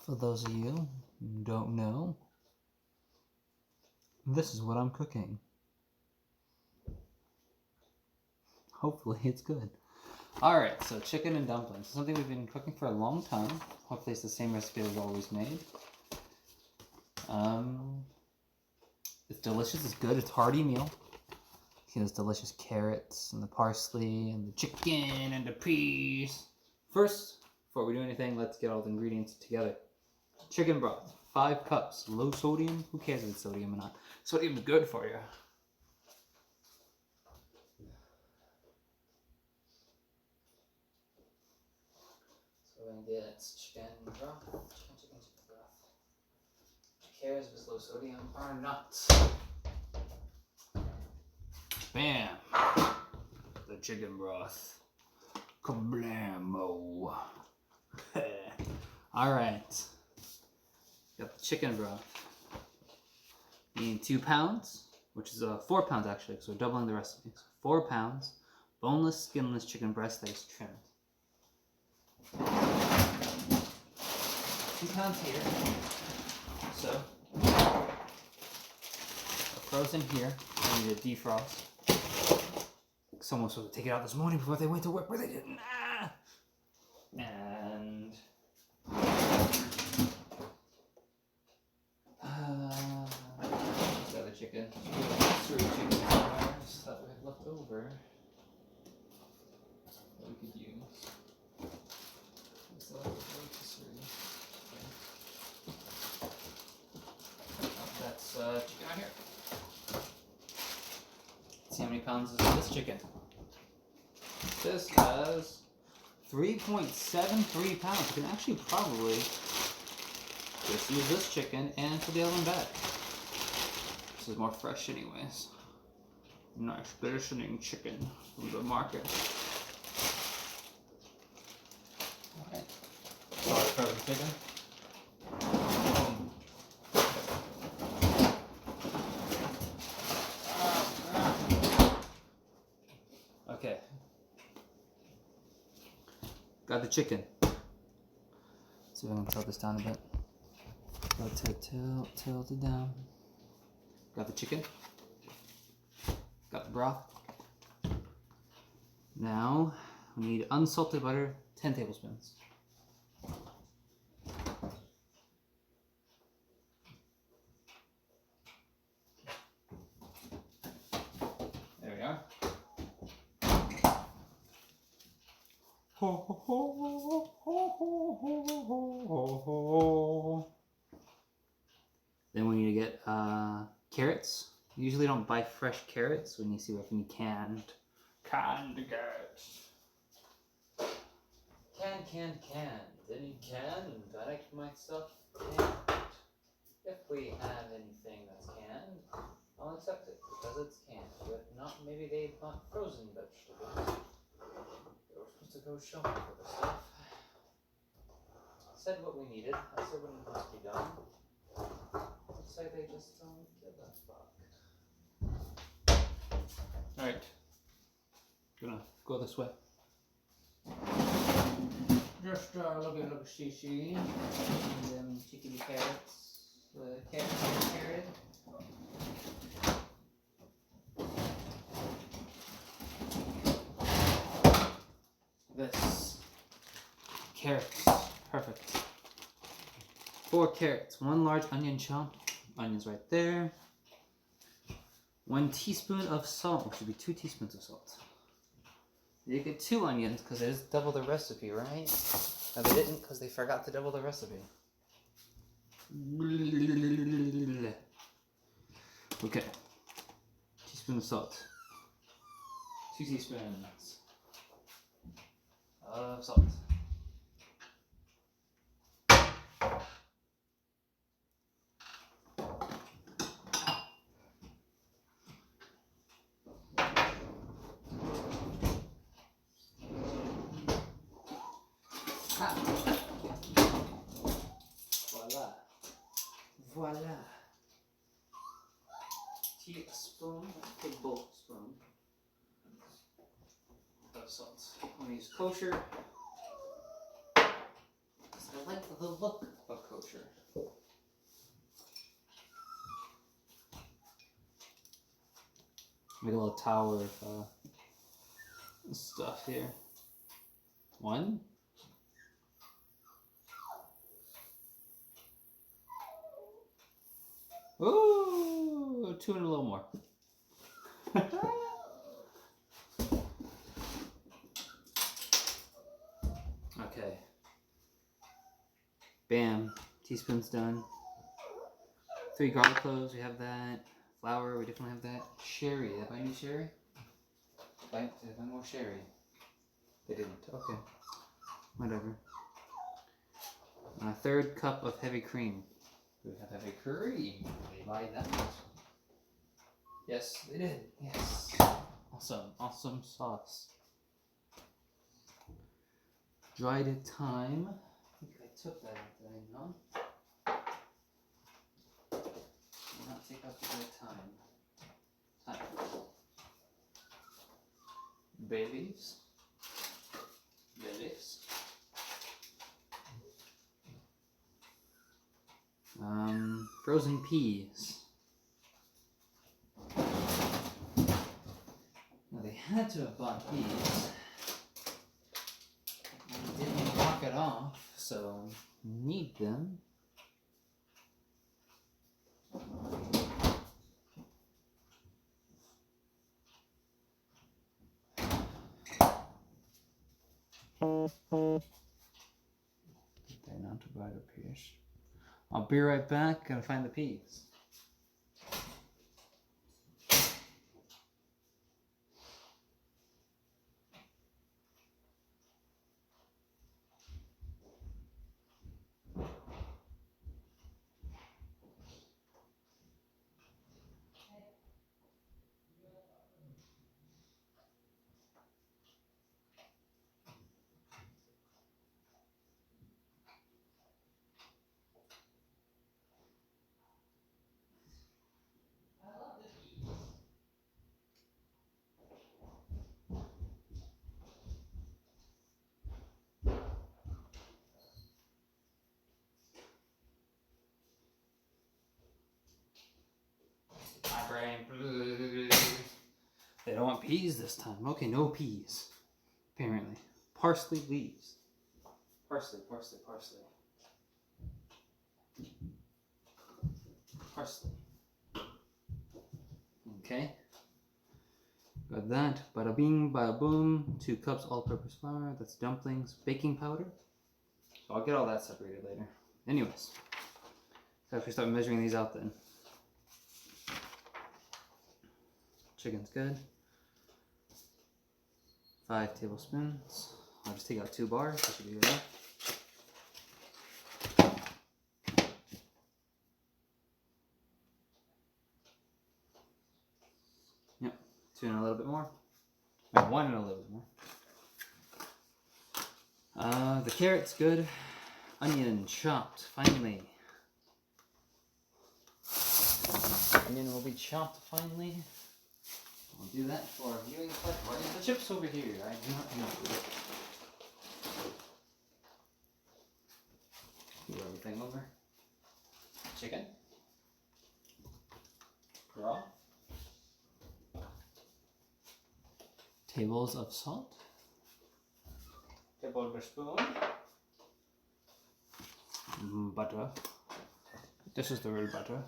For those of you who don't know, this is what I'm cooking. Hopefully it's good. Alright, so chicken and dumplings. Something we've been cooking for a long time. Hopefully it's the same recipe we've always made. It's delicious, it's good, it's a hearty meal. See those delicious carrots and the parsley and the chicken and the peas. First, before we do anything, let's get all the ingredients together. Chicken broth, 5 cups. Low sodium, who cares if it's sodium or not? Sodium is good for you. So we're gonna get chicken broth, chicken broth. Who cares if it's low sodium or not? Bam! The chicken broth. Kablamo! Alright. Got the chicken broth. You need 2 pounds, which is 4 pounds actually, so we're doubling the recipe. So 4 pounds, boneless, skinless chicken breast that is trimmed. 2 pounds here. So, frozen here. I need to defrost. Someone was supposed to take it out this morning before they went to work, but they didn't. Ah! And the other chicken. Three chicken wires that we had left over that we could use. So that's chicken right here. Let's see how many pounds is this chicken. This has 3.73 pounds. You can actually probably just use this chicken and put the other one back. This is more fresh anyways. Nice glistening chicken from the market. Alright. Sorry for the chicken. Okay. Got the chicken. See if I can tilt this down a bit. Tilt it down. Got the chicken. Got the broth. Now we need unsalted butter, 10 tablespoons. There we are. Then we need to get carrots. Usually don't buy fresh carrots when you see if any canned carrots. Any canned. I like my stuff canned. If we have anything that's canned, I'll accept it because it's canned. But not, maybe they bought frozen vegetables. They were supposed to go shopping for this stuff. Said what we needed. I said what needs to be done. Looks like they just don't give a fuck. Alright. Gonna go this way. Just look see. And them chicken carrots. Carrot. This. Carrots. Perfect. 4 carrots. 1 large onion chunk. Onions right there. 1 teaspoon of salt, which should be 2 teaspoons of salt. You get 2 onions because it is double the recipe, right? No, they didn't because they forgot to double the recipe. Okay. Teaspoon of salt. 2 teaspoons of salt. Voila. Teaspoon, tablespoon of salt. I'm going to use kosher because I like the look of kosher. Make a little tower of stuff here. 1. Ooh, 2 and a little more. Okay. Bam. Teaspoon's done. 3 garlic cloves, we have that. Flour, we definitely have that. Sherry, did I buy any sherry? Did I buy more sherry? They didn't. Okay. Whatever. 1/3 cup of heavy cream. Do we have heavy cream? They buy that much. Yes, they did. Yes. Awesome. Awesome sauce. Dried thyme. I think I took that out there, no? Do not take out the dried thyme. Bay leaves. Bay leaves. Frozen peas. Now they had to have bought peas. They didn't knock it off, so need them. They're not to buy the peas. I'll be right back and find the peas. My brain. They don't want peas this time. Okay, no peas. Apparently. Parsley leaves. Parsley, parsley, parsley. Parsley. Okay. Got that. Bada bing, bada boom. 2 cups all-purpose flour. That's dumplings. Baking powder. So I'll get all that separated later. Anyways. So if we start measuring these out then. Chicken's good. 5 tablespoons. I'll just take out 2 bars. That should be good. Yep. 2 and a little bit more. Or 1 and a little bit more. The carrot's good. Onion chopped, finely. Onion will be chopped finely. I'll do that for viewing pleasure. Why is the chips over here? I do not know. Do everything over. Chicken. Raw. Tables of salt. Tablespoon. Butter. This is the real butter.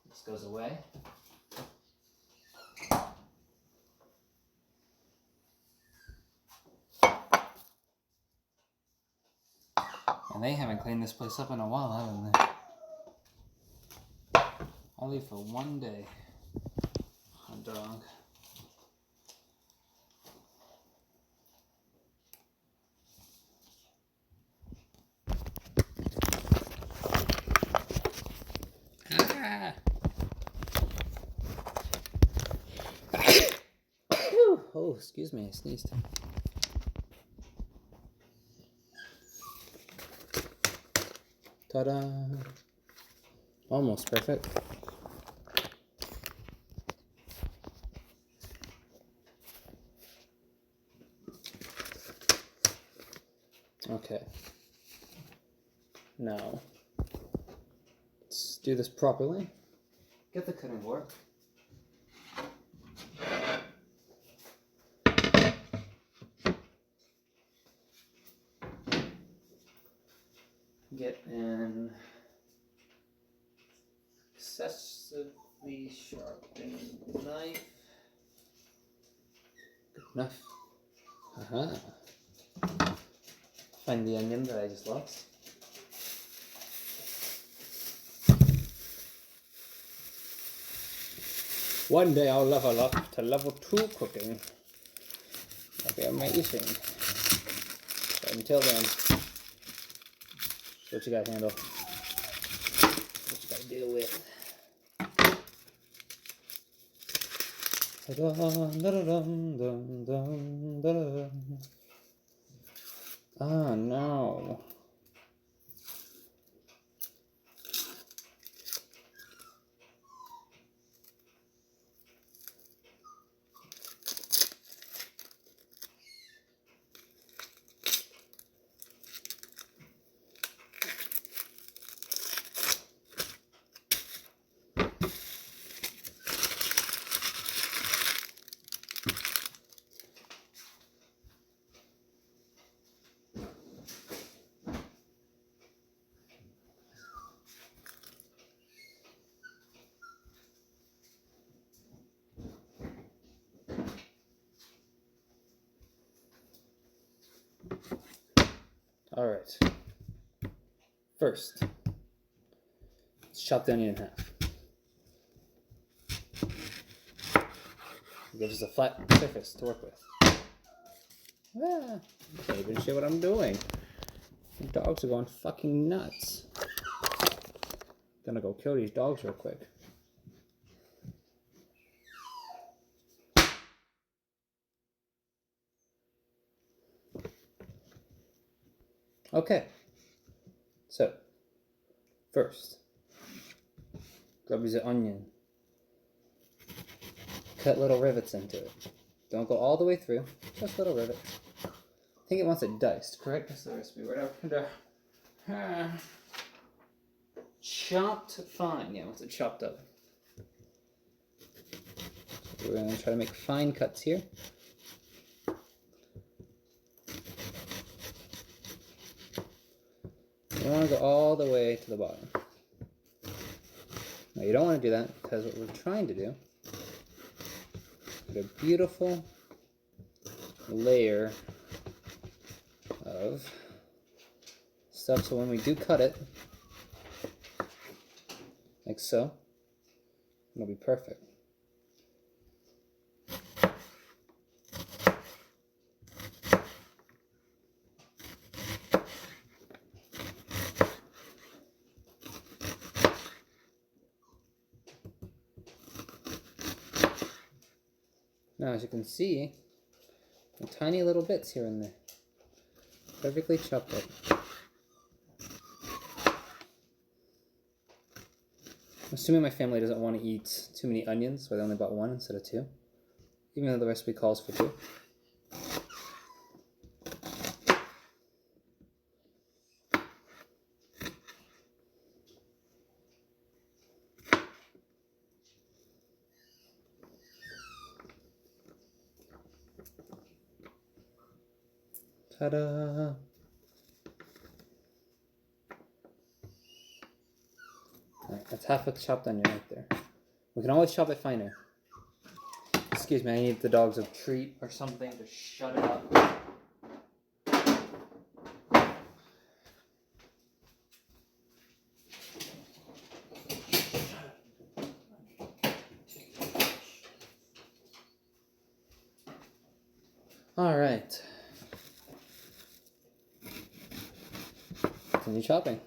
This goes away. And they haven't cleaned this place up in a while, haven't they? I'll leave for 1 day. Hot dog. Ah. Oh, excuse me, I sneezed. Ta-da! Almost perfect. Okay. Now, do this properly. Get the cutting board. Get an excessively sharpened knife. Good enough. Find the onion that I just lost. One day I'll level up to level 2 cooking. That'll be amazing. So until then, what you gotta handle, what you gotta deal with. Ah, no. All right. First, let's chop the onion in half. It gives us a flat surface to work with. Ah, I can't even see what I'm doing. The dogs are going fucking nuts. Gonna go kill these dogs real quick. Okay. So, first, grab the onion. Cut little rivets into it. Don't go all the way through, just little rivets. I think it wants it diced, correct? That's the recipe. Whatever. Chopped fine. Yeah, it wants it chopped up. So we're going to try to make fine cuts here. You want to go all the way to the bottom. Now you don't want to do that because what we're trying to do is a beautiful layer of stuff, so when we do cut it, like so, it'll be perfect. Now, as you can see, tiny little bits here and there, perfectly chopped up. Assuming my family doesn't want to eat too many onions, so I only bought one instead of 2, even though the recipe calls for 2. Ta-da! Alright, that's half a chopped onion right there. We can always chop it finer. Excuse me, I need the dogs a treat or something to shut it up. Alright. Continue chopping.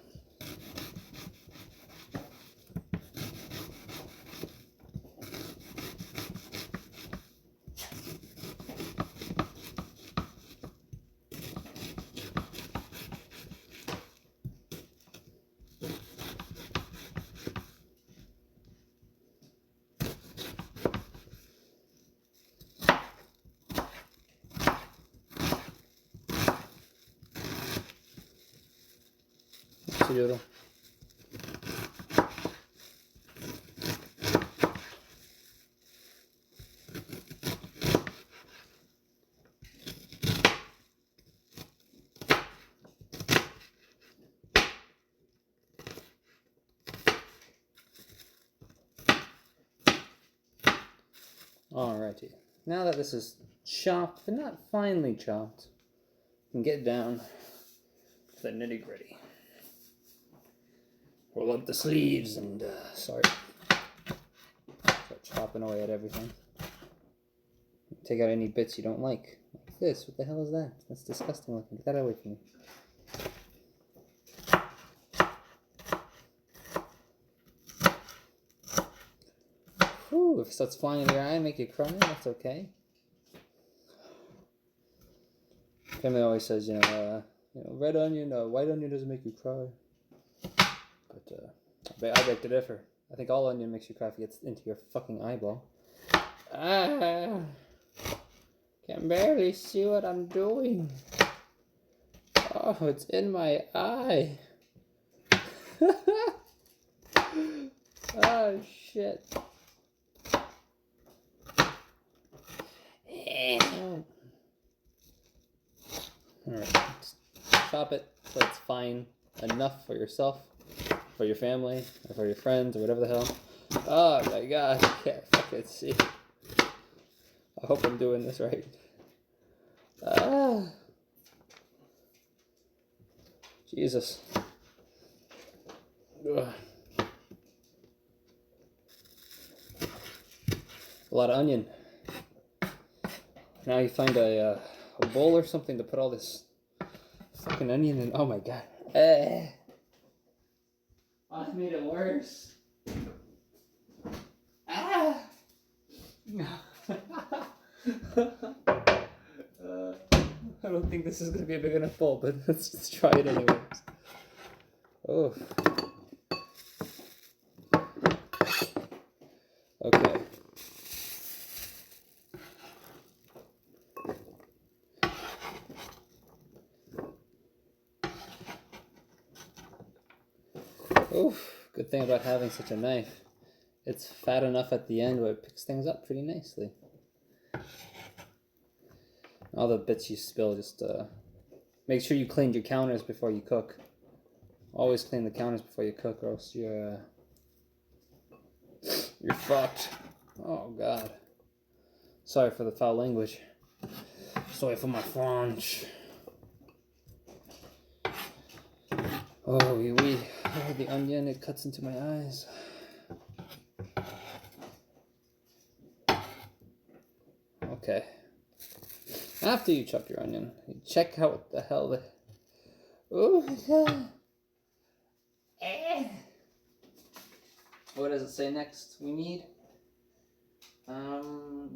Doodle. Alrighty. Now that this is chopped, but not finely chopped, we can get down to the nitty gritty. Roll up the sleeves and start chopping away at everything. Take out any bits you don't like. Like this. What the hell is that? That's disgusting looking. Get that away from me. Whew, if it starts flying in your eye and make you cry, that's okay. Family always says, you know, red onion, white onion doesn't make you cry. But I beg to differ. I think all onion makes you cry if it gets into your fucking eyeball. Ah, can barely see what I'm doing. Oh, it's in my eye. Oh, shit. Alright, chop it so it's fine enough for yourself, for your family, or for your friends, or whatever the hell. Oh my god, I can't fucking see. I hope I'm doing this right. Jesus. Ugh. A lot of onion. Now you find a bowl or something to put all this fucking onion in. Oh my god. Oh, I made it worse. Ah! I don't think this is going to be a big enough bowl, but let's try it anyways. Oh. Okay. Oof. Good thing about having such a knife. It's fat enough at the end where it picks things up pretty nicely. All the bits you spill, just make sure you clean your counters before you cook. Always clean the counters before you cook, or else you're fucked. Oh god. Sorry for the foul language. Sorry for my French. Oh, oui, oui. Oh, the onion, it cuts into my eyes. Okay. After you chop your onion, you check out what the hell the... Ooh, what does it say next we need? We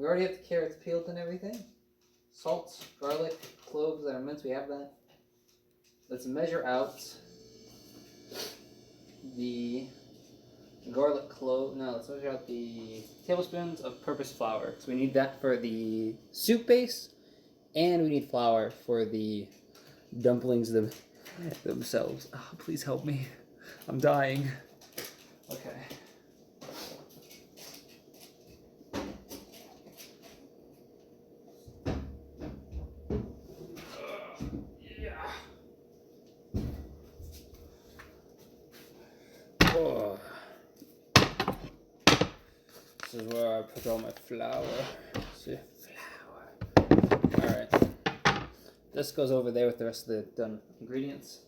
already have the carrots peeled and everything. Salt, garlic, cloves that are minced, we have that. Let's measure out the garlic clove. No, let's measure out the tablespoons of purpose flour. So we need that for the soup base, and we need flour for the dumplings themselves. Oh, please help me. I'm dying. Okay. Oh. This is where I put all my flour. See? Flour. Alright. This goes over there with the rest of the done ingredients.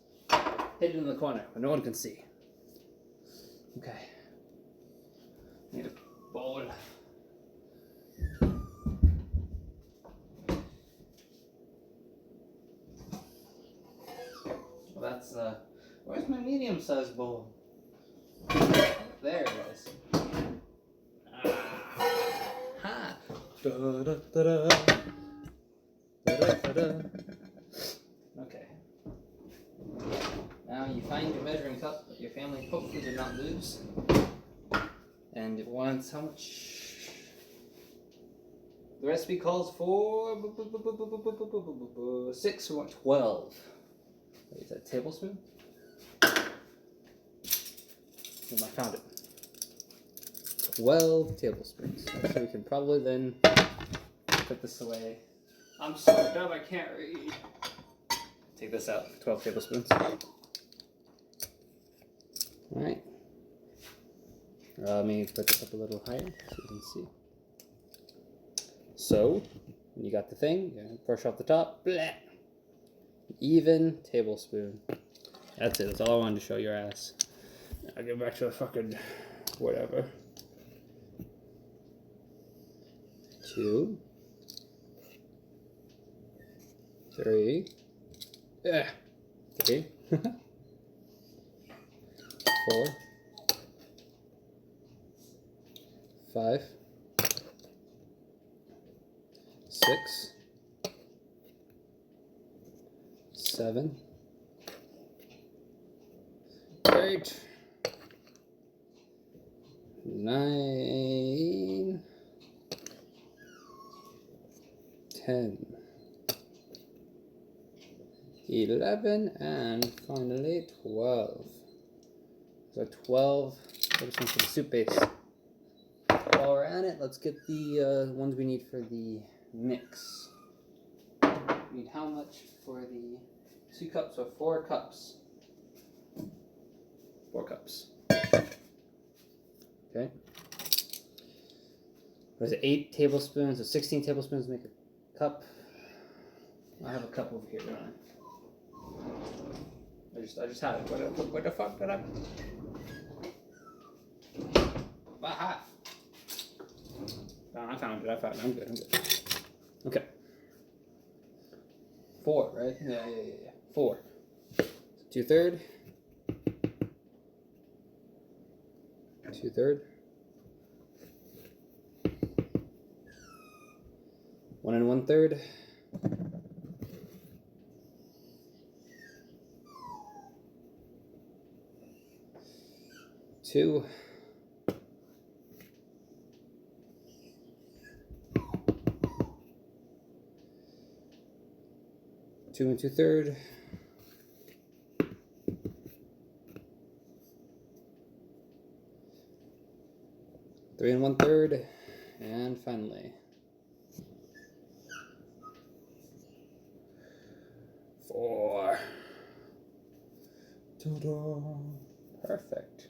Hidden in the corner where no one can see. Okay. Need a bowl. Well, that's where's my medium-sized bowl? There it is. Ha! Da, da, da, da. Da, da, da, da. Okay. Now you find your measuring cup that your family hopefully did not lose. And it wants how much? The recipe calls for 6 or 12. Is that a tablespoon? I found it. 12 tablespoons. So we can probably then put this away. I'm so dumb I can't read. Take this out. 12 tablespoons. Alright. Let me put this up a little higher so you can see. So, when you got the thing, you're gonna brush off the top. Blah. Even tablespoon. That's it. That's all I wanted to show your ass. I'll get back to the fucking whatever. 2, 3. Yeah. 3. 4, 5, 6, 7, 8, 9, 10, 11, and finally 12. So 12 tablespoons for the soup base. While we're at it, let's get the ones we need for the mix. We need how much for the 2 cups or 4 cups? 4 cups. Okay. What is it? 8 tablespoons, so 16 tablespoons make a cup. I have a cup over here, don't I? I just had it. What the fuck did I? Aha! Oh, I found it. I'm good. Okay. 4, right? Yeah. 4. 2/3. 2/3. 1 1/3. 2. 2 2/3. 3 1/3, and finally 4. Ta-da! Perfect.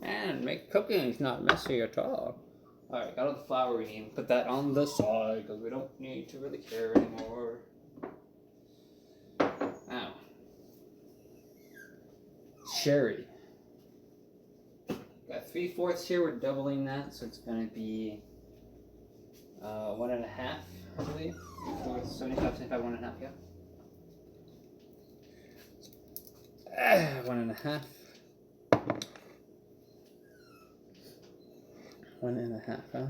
Man, make cooking's not messy at all. Alright, got all the flour we need. Put that on the side because we don't need to really care anymore. Now, sherry. Got 3/4 here. We're doubling that, so it's going to be 1 1/2, I believe. 75, 1 1/2, yeah. 1 1/2. 1 1/2, huh?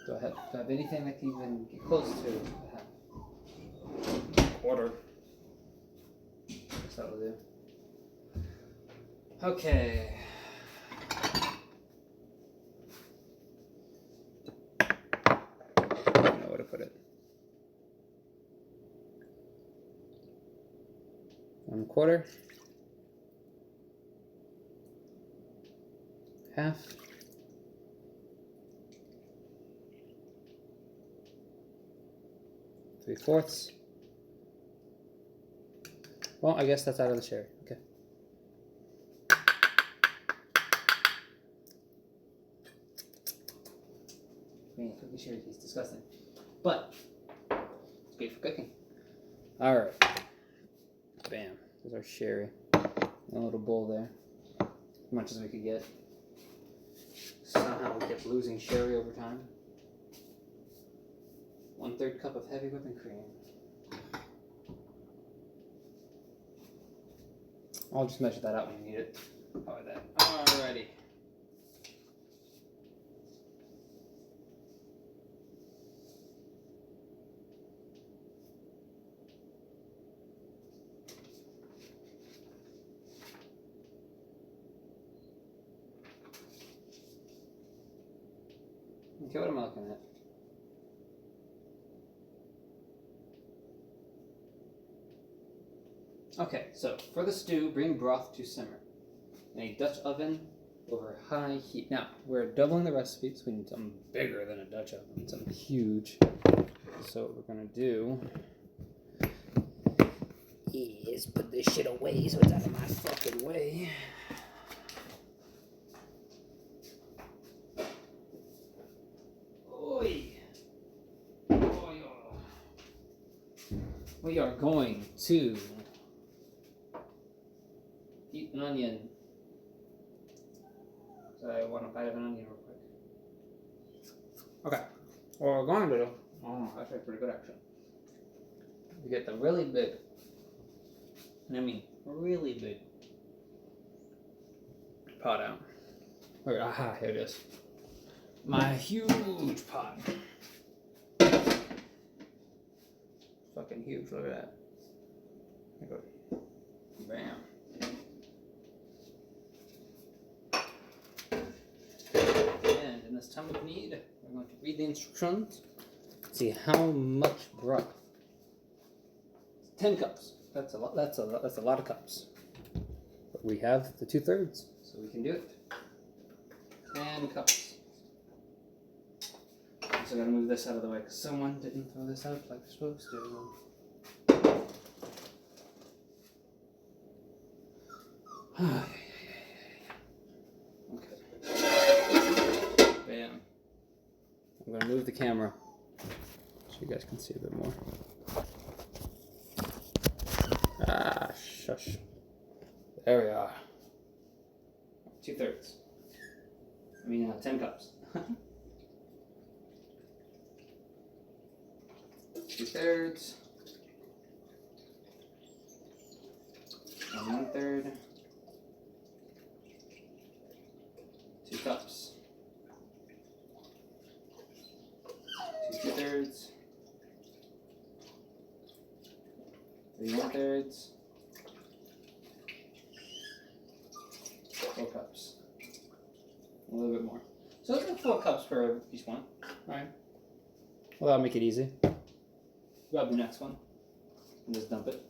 Do I have anything that can even get close to a half? 1/4. Guess that'll do. Okay. I don't know where to put it. 1/4. Half. 3/4. Well, I guess that's out of the sherry. Okay. Man, cookie sherry tastes disgusting. But it's great for cooking. Alright. Bam. There's our sherry. A little bowl there. As much as we could get. Somehow we kept losing sherry over time. 1/3 cup of heavy whipping cream. I'll just measure that out when you need it. How about that? Alrighty. Okay, what am I looking at? Okay, so for the stew, bring broth to simmer in a Dutch oven over high heat. Now, we're doubling the recipe, so we need something bigger than a Dutch oven, something huge. So what we're going to do is put this shit away so it's out of my fucking way. we are going to eat an onion. So I want a bite of an onion real quick. Okay, what we're going to do, oh, that's actually pretty good actually. You get the really big, and I mean really big pot out. Wait, aha, here it is. My huge pot. Fucking huge, look at that. There you go. Bam. And in this time of need, we're going to read the instructions. See how much broth. 10 cups. That's a lot. That's a lot of cups. But we have the 2/3, so we can do it. 10 cups. So I gotta move this out of the way because someone didn't throw this out like they're supposed to. Okay. Bam. I'm gonna move the camera so you guys can see a bit more. Ah, shush. There we are. 2/3. I mean, 10 cups. 2/3. And 1/3. 2 cups. 2 2/3. 3 1/3. 4 cups. A little bit more. So it's like 4 cups for each one. Alright. Well, that'll make it easy. Grab the next one and just dump it.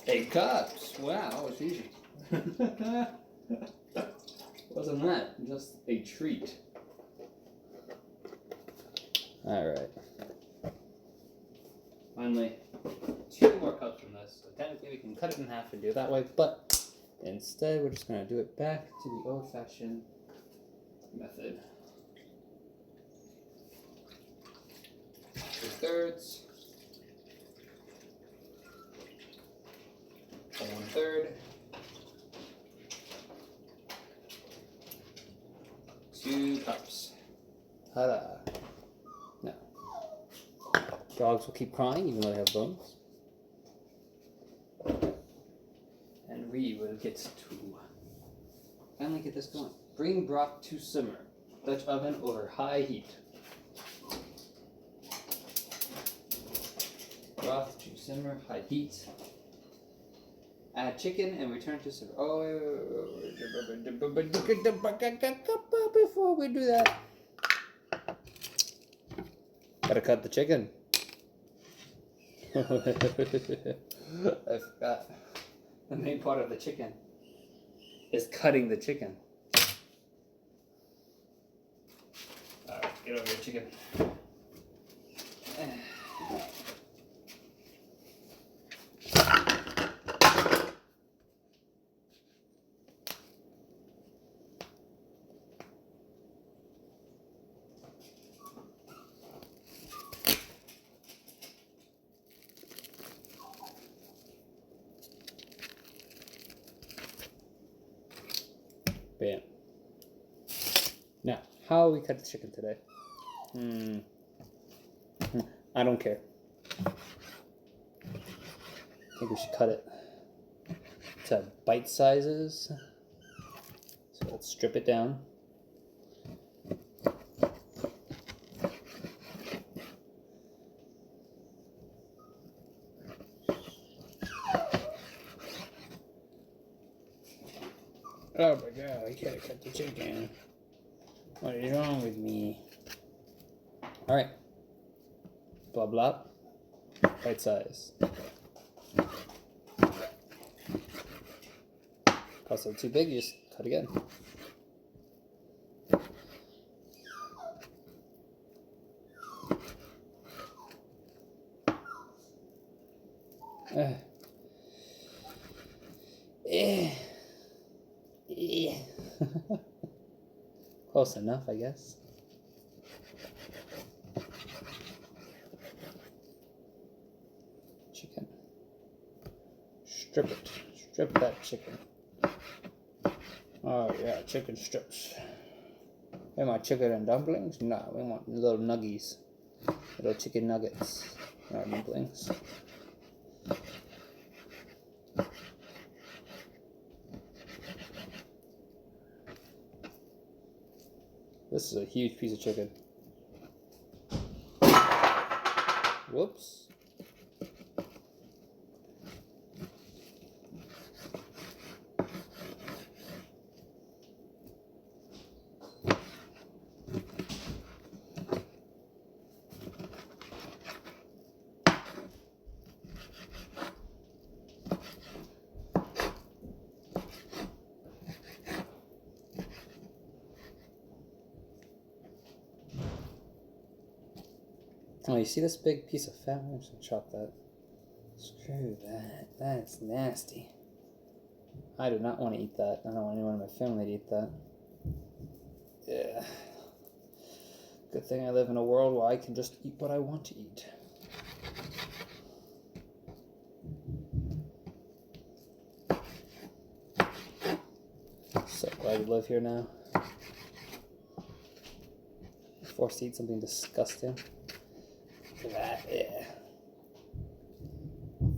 Eight cups. Wow, that was easy. Wasn't that just a treat? All right. Finally, 2 more cups from this. So technically we can cut it in half and do it that way, but instead we're just going to do it back to the old-fashioned method. 2/3. 1/3. 2 cups. Ta-da. Now, dogs will keep crying even though they have bones. And we will get to finally get this going. Bring broth to simmer. Dutch oven over high heat. Broth to simmer, high heat. Add chicken and return to simmer. Oh, wait. Before we do that, gotta cut the chicken. I forgot. The main part of the chicken is cutting the chicken. Alright, get over your chicken. Bam. Now, how we cut the chicken today? I don't care. I think we should cut it to bite sizes. So let's strip it down. Oh my god, I can't cut the chicken. What is wrong with me? Alright. Blah blah. Right size. Also too big, you just cut again. Close enough, I guess. Chicken. Strip it. Strip that chicken. Oh yeah, chicken strips. Hey, my chicken and dumplings? Nah, we want little nuggies. Little chicken nuggets. Not dumplings. This is a huge piece of chicken. Whoops. Oh, you see this big piece of fat? I'm just gonna chop that. Screw that. That's nasty. I do not want to eat that. I don't want anyone in my family to eat that. Yeah. Good thing I live in a world where I can just eat what I want to eat. So glad you live here now. Forced to eat something disgusting. Look at that, yeah.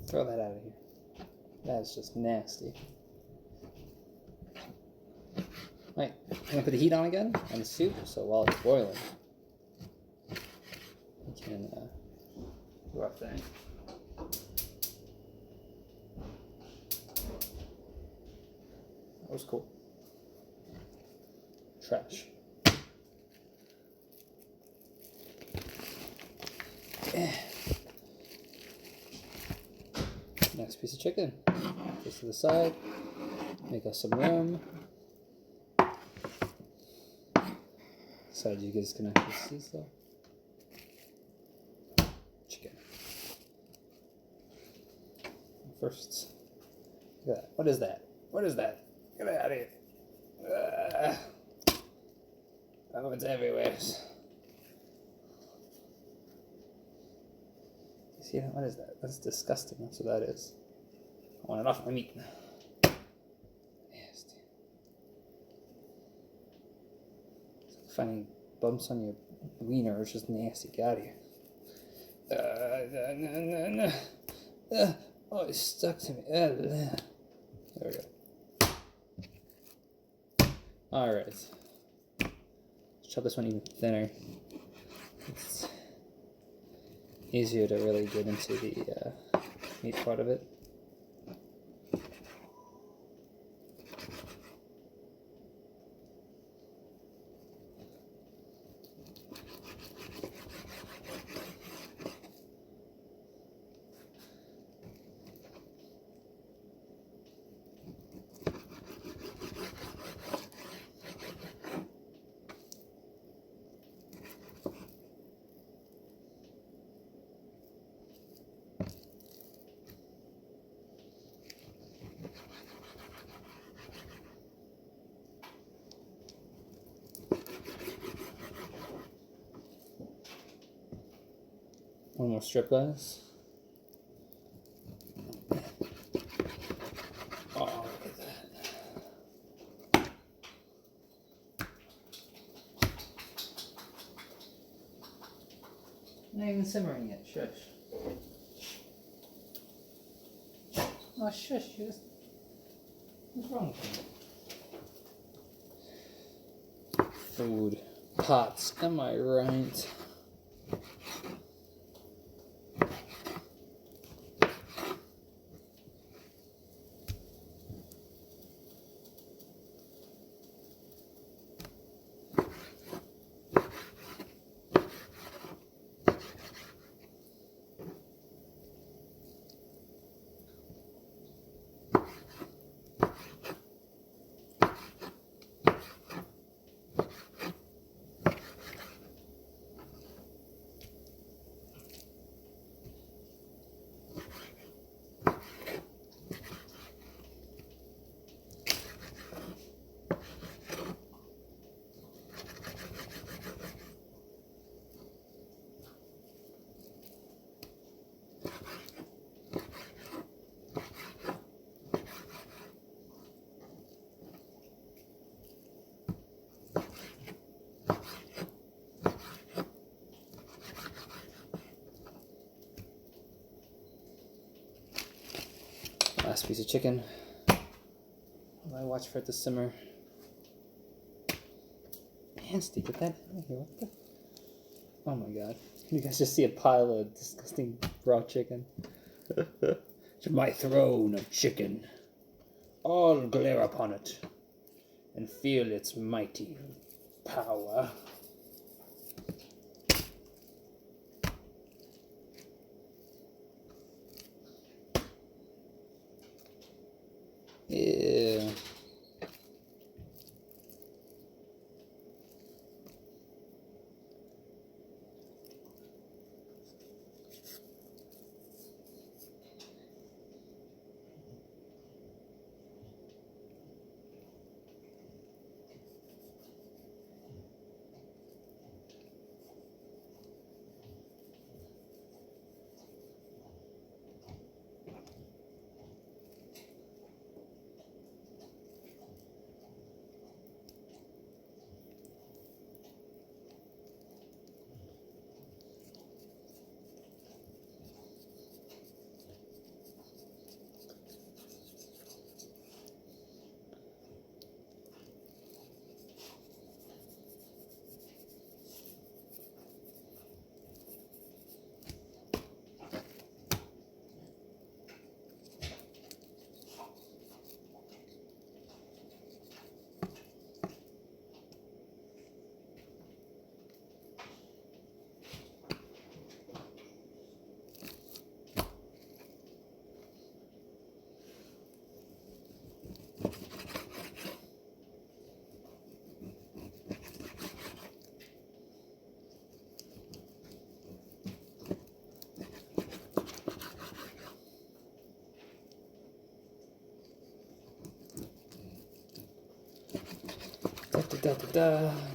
Throw that out of here. That's just nasty. Right, I'm gonna put the heat on again on the soup, so while it's boiling, we can do our thing. That was cool. Trash. Yeah. Next piece of chicken. Just to the side. Make us some room. Decided you guys gonna have to see stuff. Chicken. First. Look at that. What is that? What is that? Get out of here. Oh, it's everywhere. You see that? What is that? That's disgusting. That's what that is. I want it off my meat. Nasty. It's like finding bumps on your wiener. It's just nasty. Get out of here. Oh, it's stuck to me. There we go. Alright. Let's chop this one even thinner. It's easier to really get into the meat part of it. One more strip, guys. Oh, look at that. Not even simmering yet. Shush. Oh, shush. What's wrong with you? Food. Pots. Am I right? last piece of chicken. I watch for it to simmer. Nasty, get that out of here. What the? Oh my god. You guys just see a pile of disgusting raw chicken. To my throne of chicken. All glare upon it and feel its mighty power. Yeah.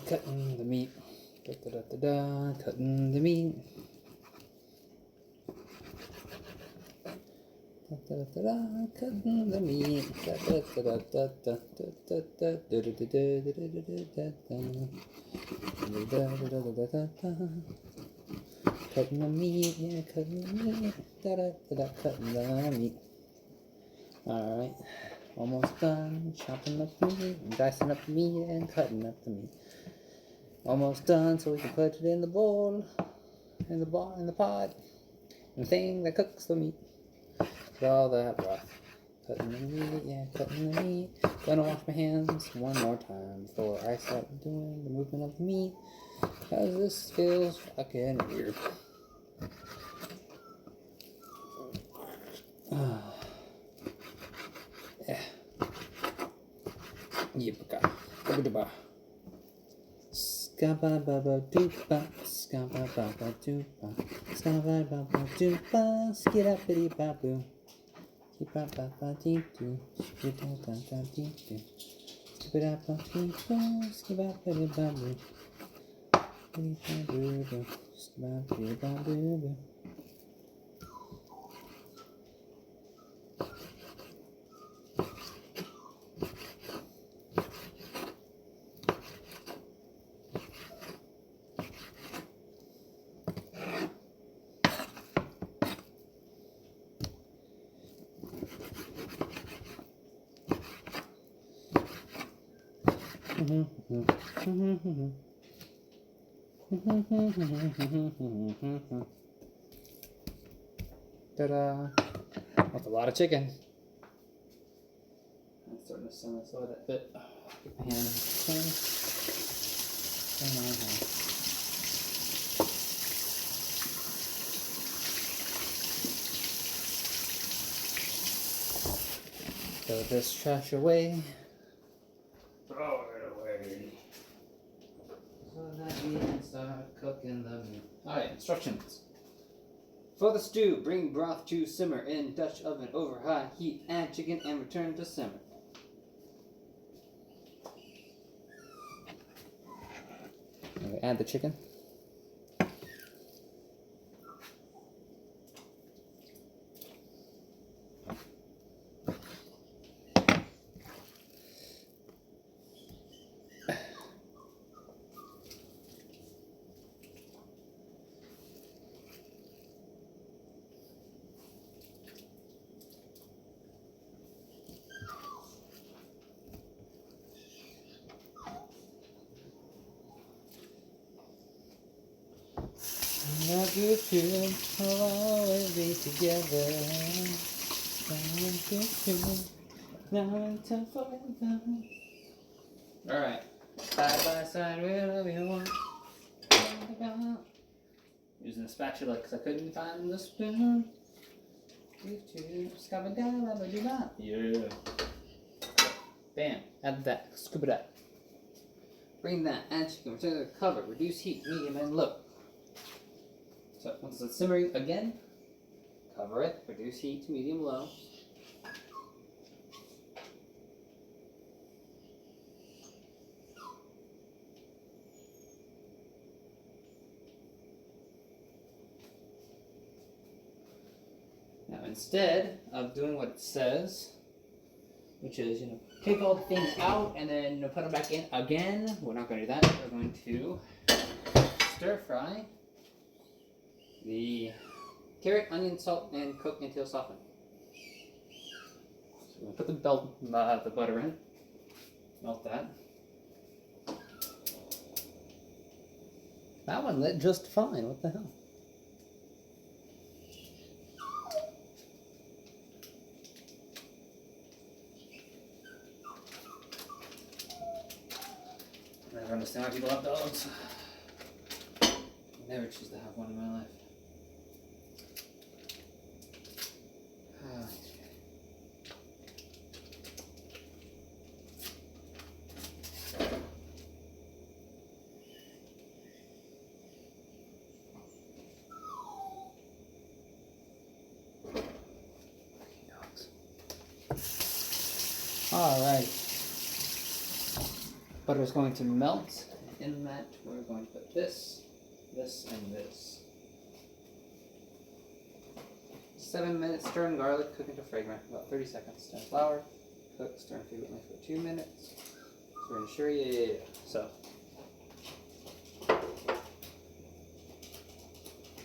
Cutting the meat. Cutting the meat. Cutting the meat. Cutting the meat, yeah, cutting the meat. Cutting the meat. Alright. Almost done chopping up the meat, dicing up the meat, and cutting up the meat. Almost done, so we can put it in the bowl, in the pot, the thing that cooks the meat. With all that broth. Cutting the meat, yeah, cutting the meat. Gonna wash my hands one more time before I start doing the movement of the meat, because this feels fucking weird. Yeah. Yipaka. Kabuduba. Skababa doopa. Skababa doopa. Skababa doopa. Skidapity babu. Skibaba dee doo. Skidaba dee doo. Skibaba dee doo. Skibaba dee babu. Skibaba dee babu. Ta-da! That's a lot of chicken. I'm starting to simmer, so let that bit. Get my hands clean. Throw this trash away. Throw it away. So that we can start cooking the meat. Alright, instructions. For the stew, bring broth to simmer in Dutch oven over high heat. Add chicken and return to simmer. Okay, add the chicken. good feeling. We'll always be together. Now and time forever. Alright. Side by side, wherever you want. Using the spatula because I couldn't find the spoon. Yeah. Bam. Add that. Scoop it up. Bring that. Add chicken. Return to the cover. Reduce heat. Medium and low. So once it's simmering again, cover it. Reduce heat to medium low. Now instead of doing what it says, which is, take all the things out and then put them back in again, we're not going to do that. We're going to stir fry the carrot, onion, salt, and cook until softened. So we're going to put the butter in, melt that. That one lit just fine. What the hell? I never understand why people have dogs. I never choose to have one in my life. Alright. Butter is going to melt. In that, we're going to put this, this, and this. 7 minutes, stir in garlic, cook into fragrant. About 30 seconds. Stir in flour, cook, stir in frequently for 2 minutes. Stir in sure, yeah. So,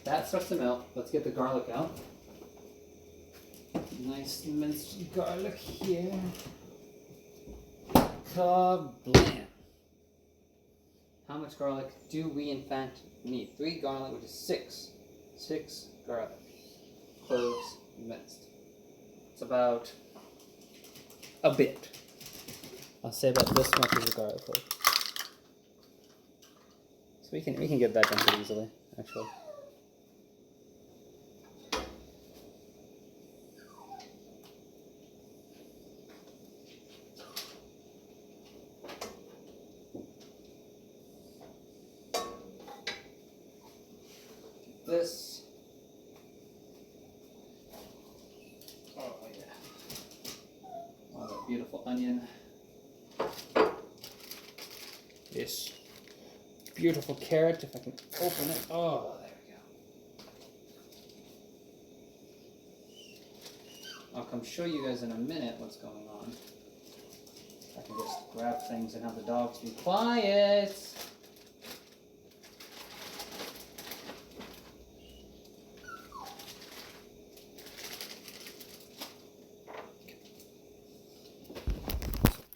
that starts to melt. Let's get the garlic out. Nice minced garlic here. Kablam! How much garlic do we in fact need? 3 garlic, which is 6. 6 garlic. Cloves minced. It's about a bit. I'll say about this much is a garlic clove. So we can get that done pretty easily, actually. This. Oh yeah. Oh, that beautiful onion. This beautiful carrot, if I can open it. Oh, there we go. I'll come show you guys in a minute what's going on. I can just grab things and have the dogs be quiet.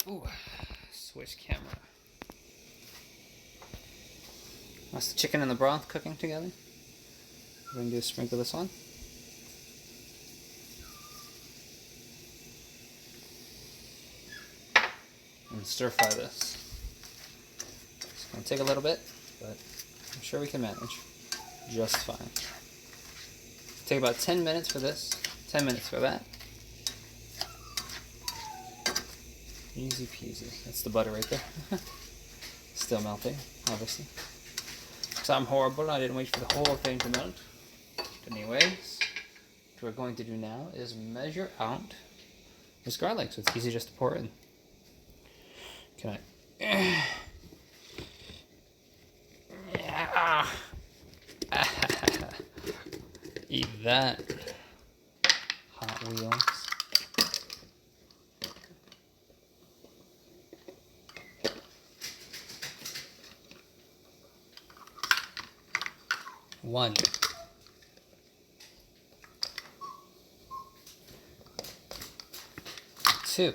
Ooh, switch camera. That's the chicken and the broth cooking together. We're going to sprinkle this on. And stir fry this. It's going to take a little bit, but I'm sure we can manage just fine. Take about 10 minutes for this, 10 minutes for that. Easy peasy. That's the butter right there. Still melting, obviously. Because I'm horrible, I didn't wait for the whole thing to melt. Anyways, what we're going to do now is measure out this garlic, so it's easy just to pour in. Can I? Yeah. Eat that, Hot Wheels. One. Two.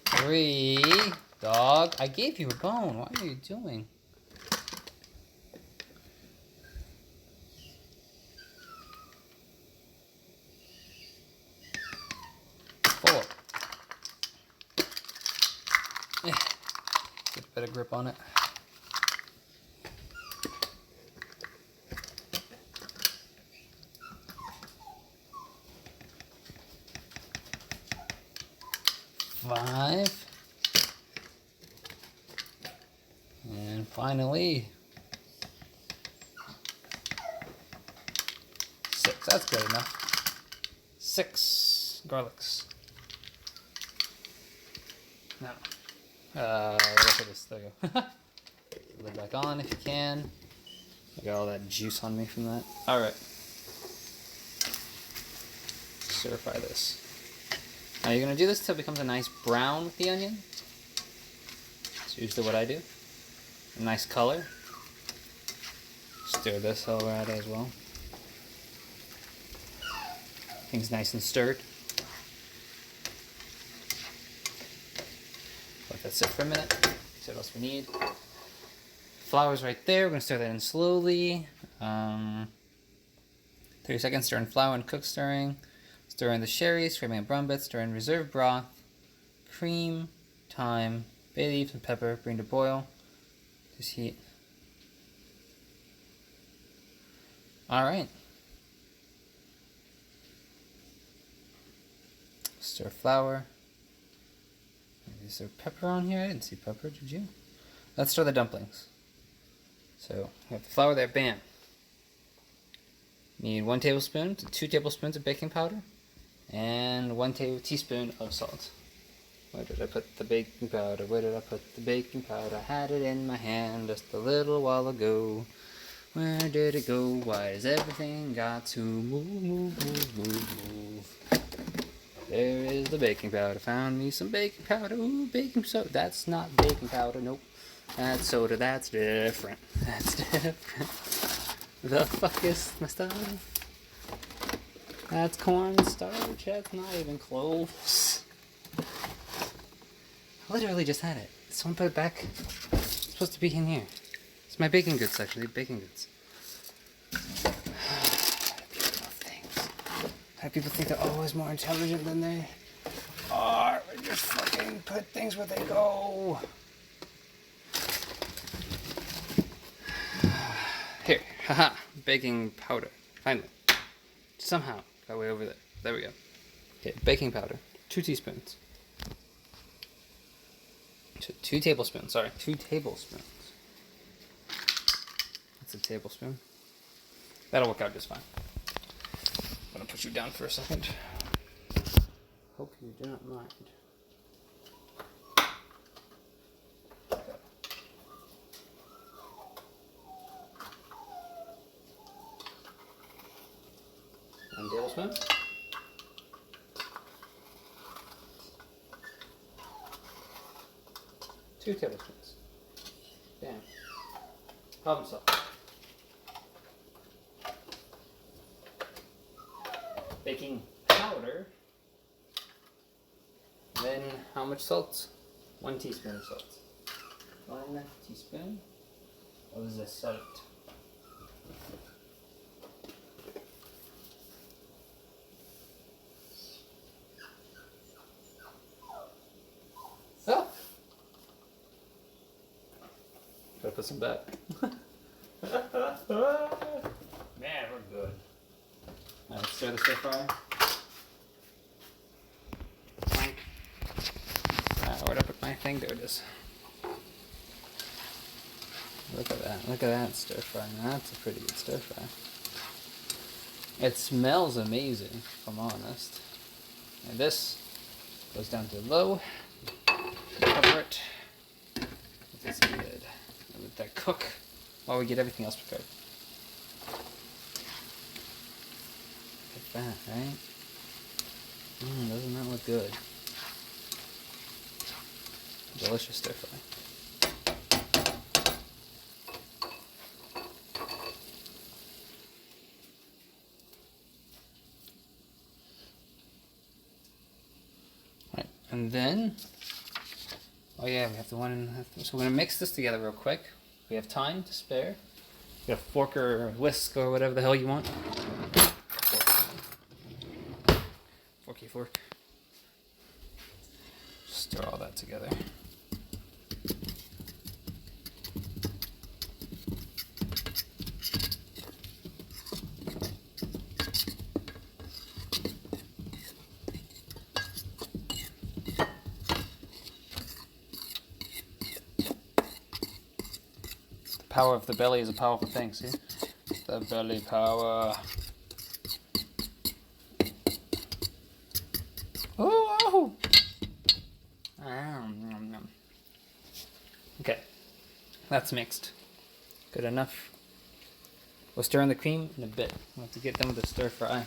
Three. dog. I gave you a bone. What are you doing? Four. Get a better grip on it. Five. And finally, 6. That's good enough. 6 garlics. Now, look at this. There you go. Lid back on if you can. I got all that juice on me from that. Alright. Stir fry this. Now you're going to do this till it becomes a nice brown with the onion. That's usually what I do. A nice color. Stir this all right as well. Things nice and stirred. Let that sit for a minute. See what else we need. Flour's right there. We're going to stir that in slowly. 30 seconds. Stir in flour and cook stirring. Stir in the sherry, scraping and brown bits. Stir in reserve broth, cream, thyme, bay leaves, and pepper. Bring to boil. Just heat. Alright. Stir flour. Is there pepper on here? I didn't see pepper, did you? Let's stir the dumplings. So, we have the flour there, bam. Need 1 tablespoon to 2 tablespoons of baking powder. And 1 teaspoon of salt. Where did I put the baking powder? Where did I put the baking powder? I had it in my hand just a little while ago. Where did it go? Why does everything got to move? There is the baking powder. Found me some baking powder. Ooh, baking soda. That's not baking powder. Nope. That's soda. That's different. That's different. The fuck is my stuff? That's cornstarch. That's not even close. I literally just had it. Someone put it back. It's supposed to be in here. It's my baking goods, actually. Baking goods. How people think they're always more intelligent than they are. They just fucking put things where they go. Here. Haha. Baking powder. Finally. Somehow. Got way over there. There we go. Okay, baking powder. 2 teaspoons. 2 tablespoons. Sorry, 2 tablespoons. That's a tablespoon. That'll work out just fine. I'm gonna put you down for a second. Hope you do not mind. Okay. 1 tablespoon. 2 tablespoons. Bam. Problem solved. Baking powder. Then how much salt? 1 teaspoon of salt. 1 teaspoon of the salt. Oh! Gotta put some back. Man, we're good. Alright, let's stir the stir fry. Clank. Where'd I put my thing? There it is. Look at that. Look at that stir fry. That's a pretty good stir fry. It smells amazing, if I'm honest. And this goes down to low. Cover it. Let this lid. And let that cook while we get everything else prepared. Look at that, right? Doesn't that look good? Delicious stir fry. And then, Oh yeah, we have the one. So we're gonna mix this together real quick. We have time to spare. You have a fork or a whisk or whatever the hell you want. Forky fork. Stir all that together. The power of the belly is a powerful thing, see? The belly power. Oh! Okay, that's mixed. Good enough. We'll stir in the cream in a bit. We'll have to get them with the stir fry.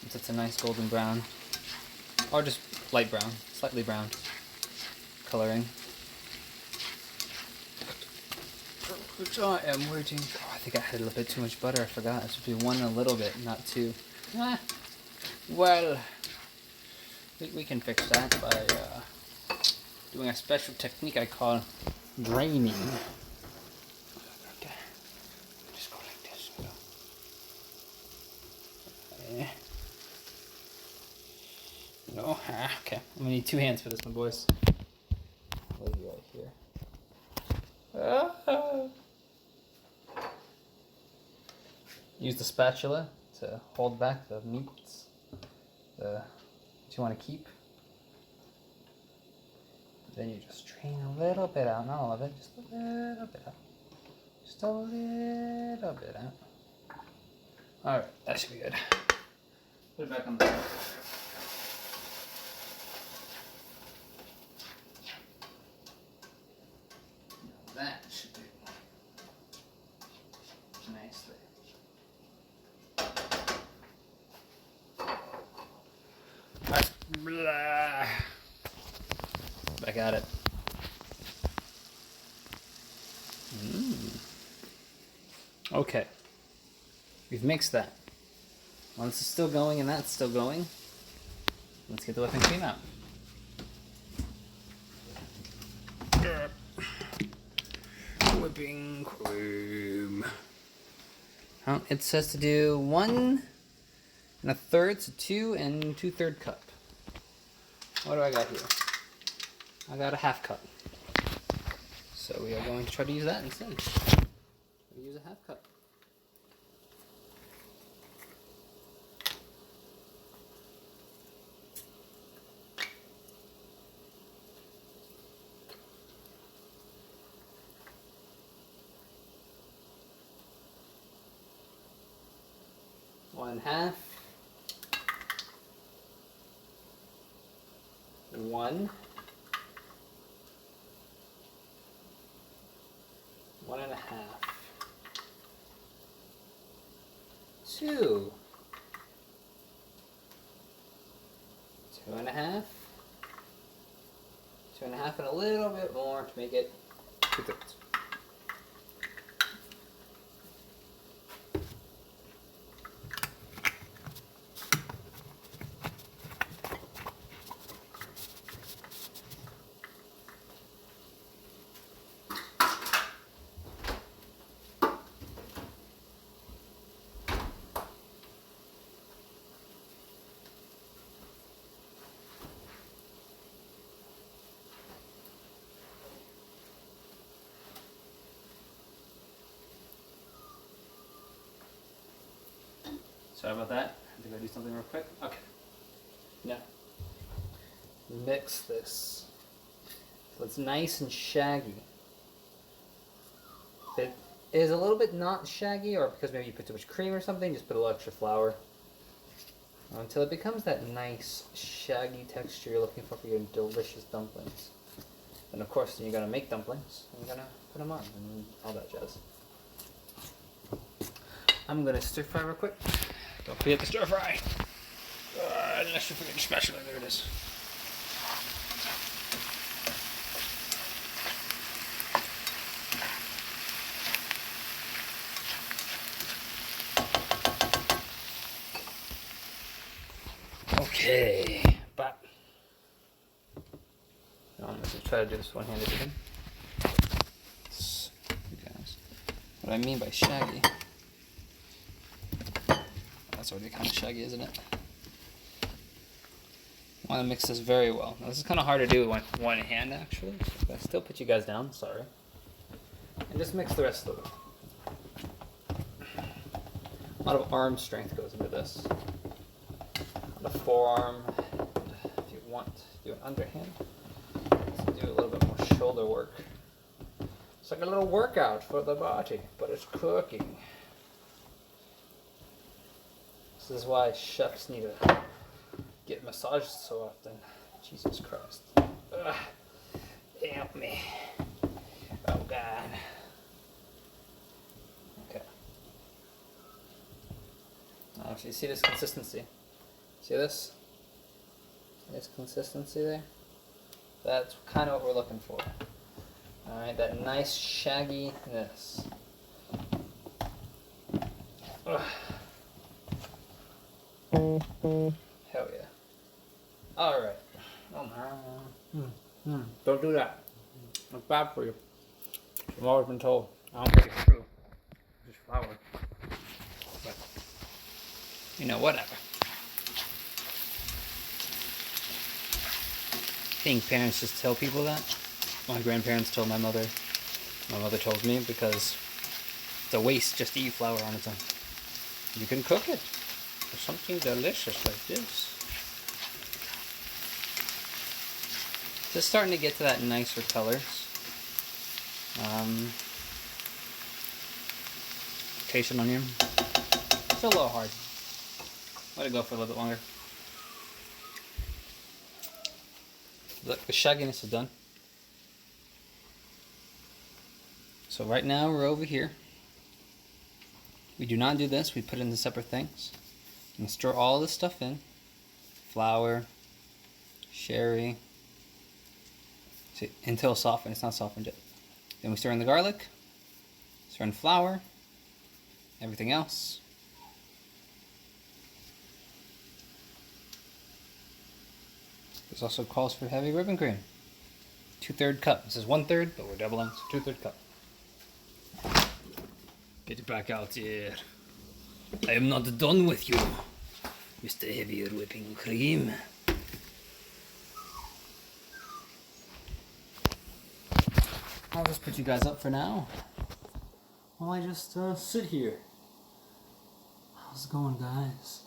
Once it's a nice golden brown. Or just light brown, slightly brown. Coloring. Which I am waiting for. Oh, I think I had a little bit too much butter. I forgot. It should be one a little bit, not two. Well, we can fix that by doing a special technique I call draining. Okay. Just go like this. Okay. No. Okay. I'm gonna need 2 hands for this, my boys. I'll leave you right here. Use the spatula to hold back the meats that you want to keep. Then you just strain a little bit out, not all of it, just a little bit out. Just a little bit out. Alright, that should be good. Put it back on the top. That should do nicely. Alright, back at it. Okay, we've mixed that. While this is still going and that's still going, let's get the whipping cream out. Whipping cream. It says to do 1 1/3 to 2 2/3 cup. What do I got here? I got a 1/2 cup. So we are going to try to use that instead. We'll use a 1/2 cup. One half. 1. 1 1/2. 2. 2 1/2. 2 1/2 and a little bit more to make it 2/3. Sorry about that. I think I do something real quick. Okay. Now, mix this so it's nice and shaggy. If it is a little bit not shaggy, or because maybe you put too much cream or something, just put a little extra flour until it becomes that nice shaggy texture you're looking for your delicious dumplings. And of course, then you're gonna make dumplings and you're gonna put them on and all that jazz. I'm gonna stir fry real quick. Don't forget the stir fry. Unless you forget your spatula, there it is. Okay, but now I'm going to try try to do this one-handed again. You guys, what I mean by shaggy. That's already kind of shaggy, isn't it? I want to mix this very well. Now, this is kind of hard to do with one hand, actually. But I still put you guys down, sorry. And just mix the rest of the way. A lot of arm strength goes into this. The forearm. If you want to do an underhand, let's do a little bit more shoulder work. It's like a little workout for the body, but it's cooking. This is why chefs need to get massaged so often. Jesus Christ. Ugh. Help me. Oh God. Okay. Now, you see this consistency? See this? This consistency there? That's kind of what we're looking for. Alright, that nice shagginess. Ugh. Hell yeah. Alright. Oh no. Don't do that. It's bad for you. I've always been told. I don't think it's true. It's just flour. But, you know, whatever. I think parents just tell people that. My grandparents told my mother. My mother told me because it's a waste just to eat flour on its own. You can cook it for something delicious like this. Just starting to get to that nicer colors. Taste an onion. It's a little hard. Let it go for a little bit longer. Look, the shagginess is done. So right now we're over here. We do not do this. We put it into separate things. And stir all this stuff in. Flour, sherry, until it's softened. It's not softened yet. Then we stir in the garlic, stir in flour, everything else. This also calls for heavy whipping cream. 2/3 cup. This is 1/3, but we're doubling, so 2/3 cup. Get it back out here. I am not done with you, Mr. Heavier Whipping Cream. I'll just put you guys up for now while I just sit here. How's it going, guys?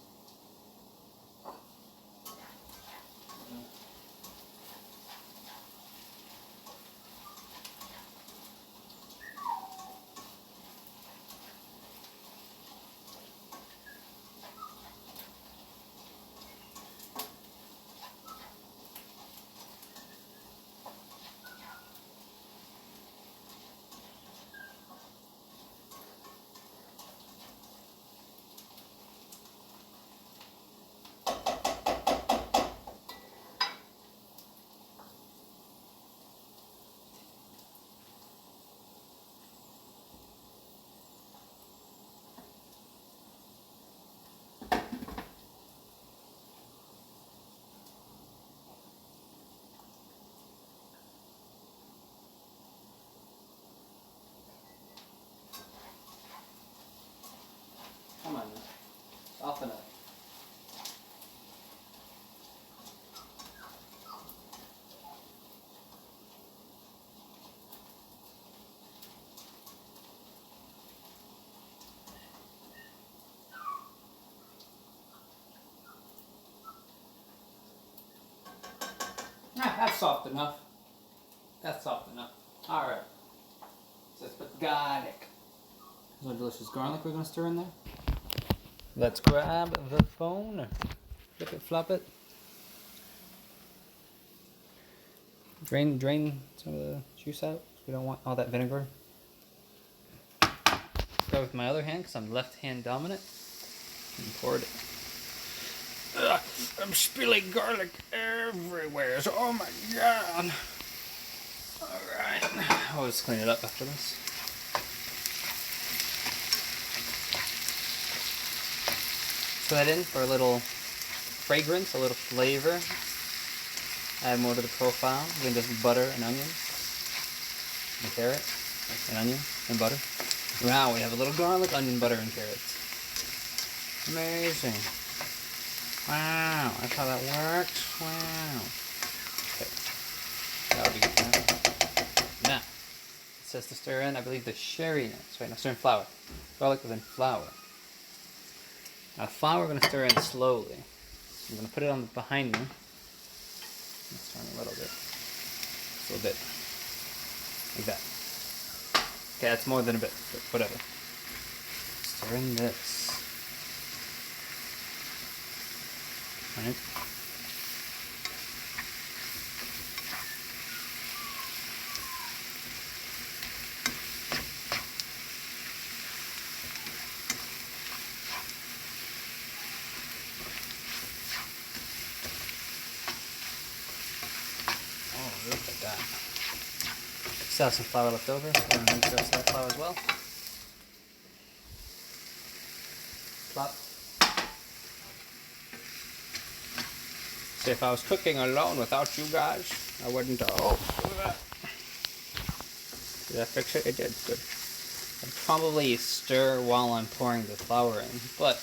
Come on now. Soften up. That's soft enough. That's soft enough. Alright. So let's put garlic. There's a delicious garlic we're going to stir in there. Let's grab the phone. Flip it, flop it. Drain some of the juice out. We don't want all that vinegar. Start with my other hand because I'm left hand dominant. And pour it. Ugh, I'm spilling garlic everywhere. So, oh my god. Alright. I'll just clean it up after this. Put that in for a little fragrance, a little flavor. Add more to the profile. Again, just butter and onion, and carrot, and onion, and butter. Wow, we have a little garlic, onion, butter, and carrots. Amazing. Wow, that's how that works. Wow. Okay. That'll be good now. Now, it says to stir in, I believe, the sherry nuts. Right, now stir in flour. Garlic and then flour. Now the flour we're going to stir in slowly. I'm going to put it on behind me. Let's turn a little bit. Just a little bit. Like that. Okay, that's more than a bit, but whatever. Stir in this. Right? Oh, look at that. Still have some flour left over, so I'm going to use the rest of that flour as well. Plop. See, if I was cooking alone without you guys, I wouldn't. Oh, look at that. Did that fix it? It did. Good. I'd probably stir while I'm pouring the flour in, but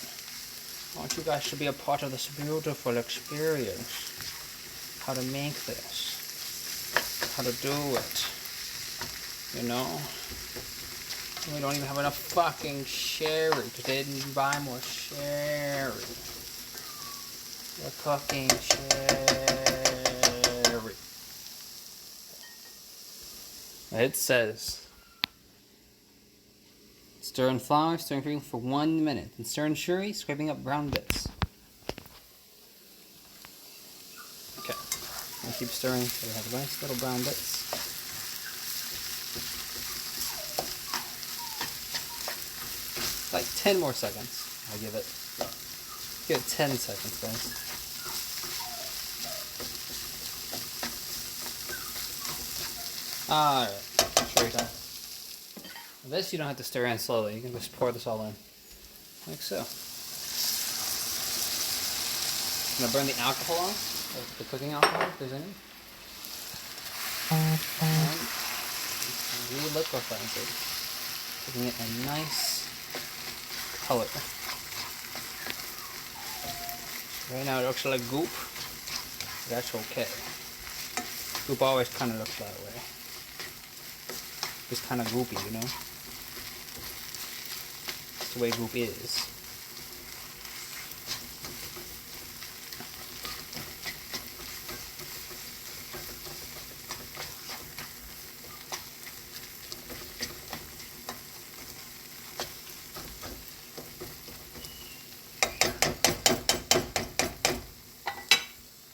I want you guys to be a part of this beautiful experience. How to make this. How to do it. You know? We don't even have enough fucking sherry because they didn't buy more sherry. We're cooking sherry. It says stir in flour, stir in cream for 1 minute, and stir in sherry, scraping up brown bits. Okay, I'll keep stirring so we have nice little brown bits. Like 10 more seconds. I'll give it. Give it 10 seconds, guys. Alright, sherry time. This you don't have to stir in slowly. You can just pour this all in. Like so. I'm going to burn the alcohol off, the cooking alcohol, if there's any. And re-liquefying it. Giving it a nice color. Right now it looks like goop. That's okay. Goop always kind of looks that way. It's kind of goopy, you know? That's the way goop is.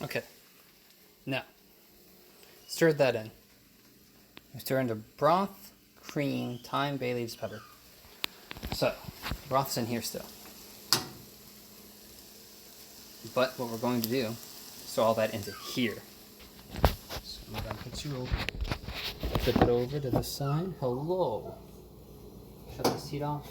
Okay. Now, stir that in. Stir into broth, cream, thyme, bay leaves, pepper. So, broth's in here still. But what we're going to do is throw all that into here. So I'm going to put you over. Flip it over to the side. Hello. Shut the seat off.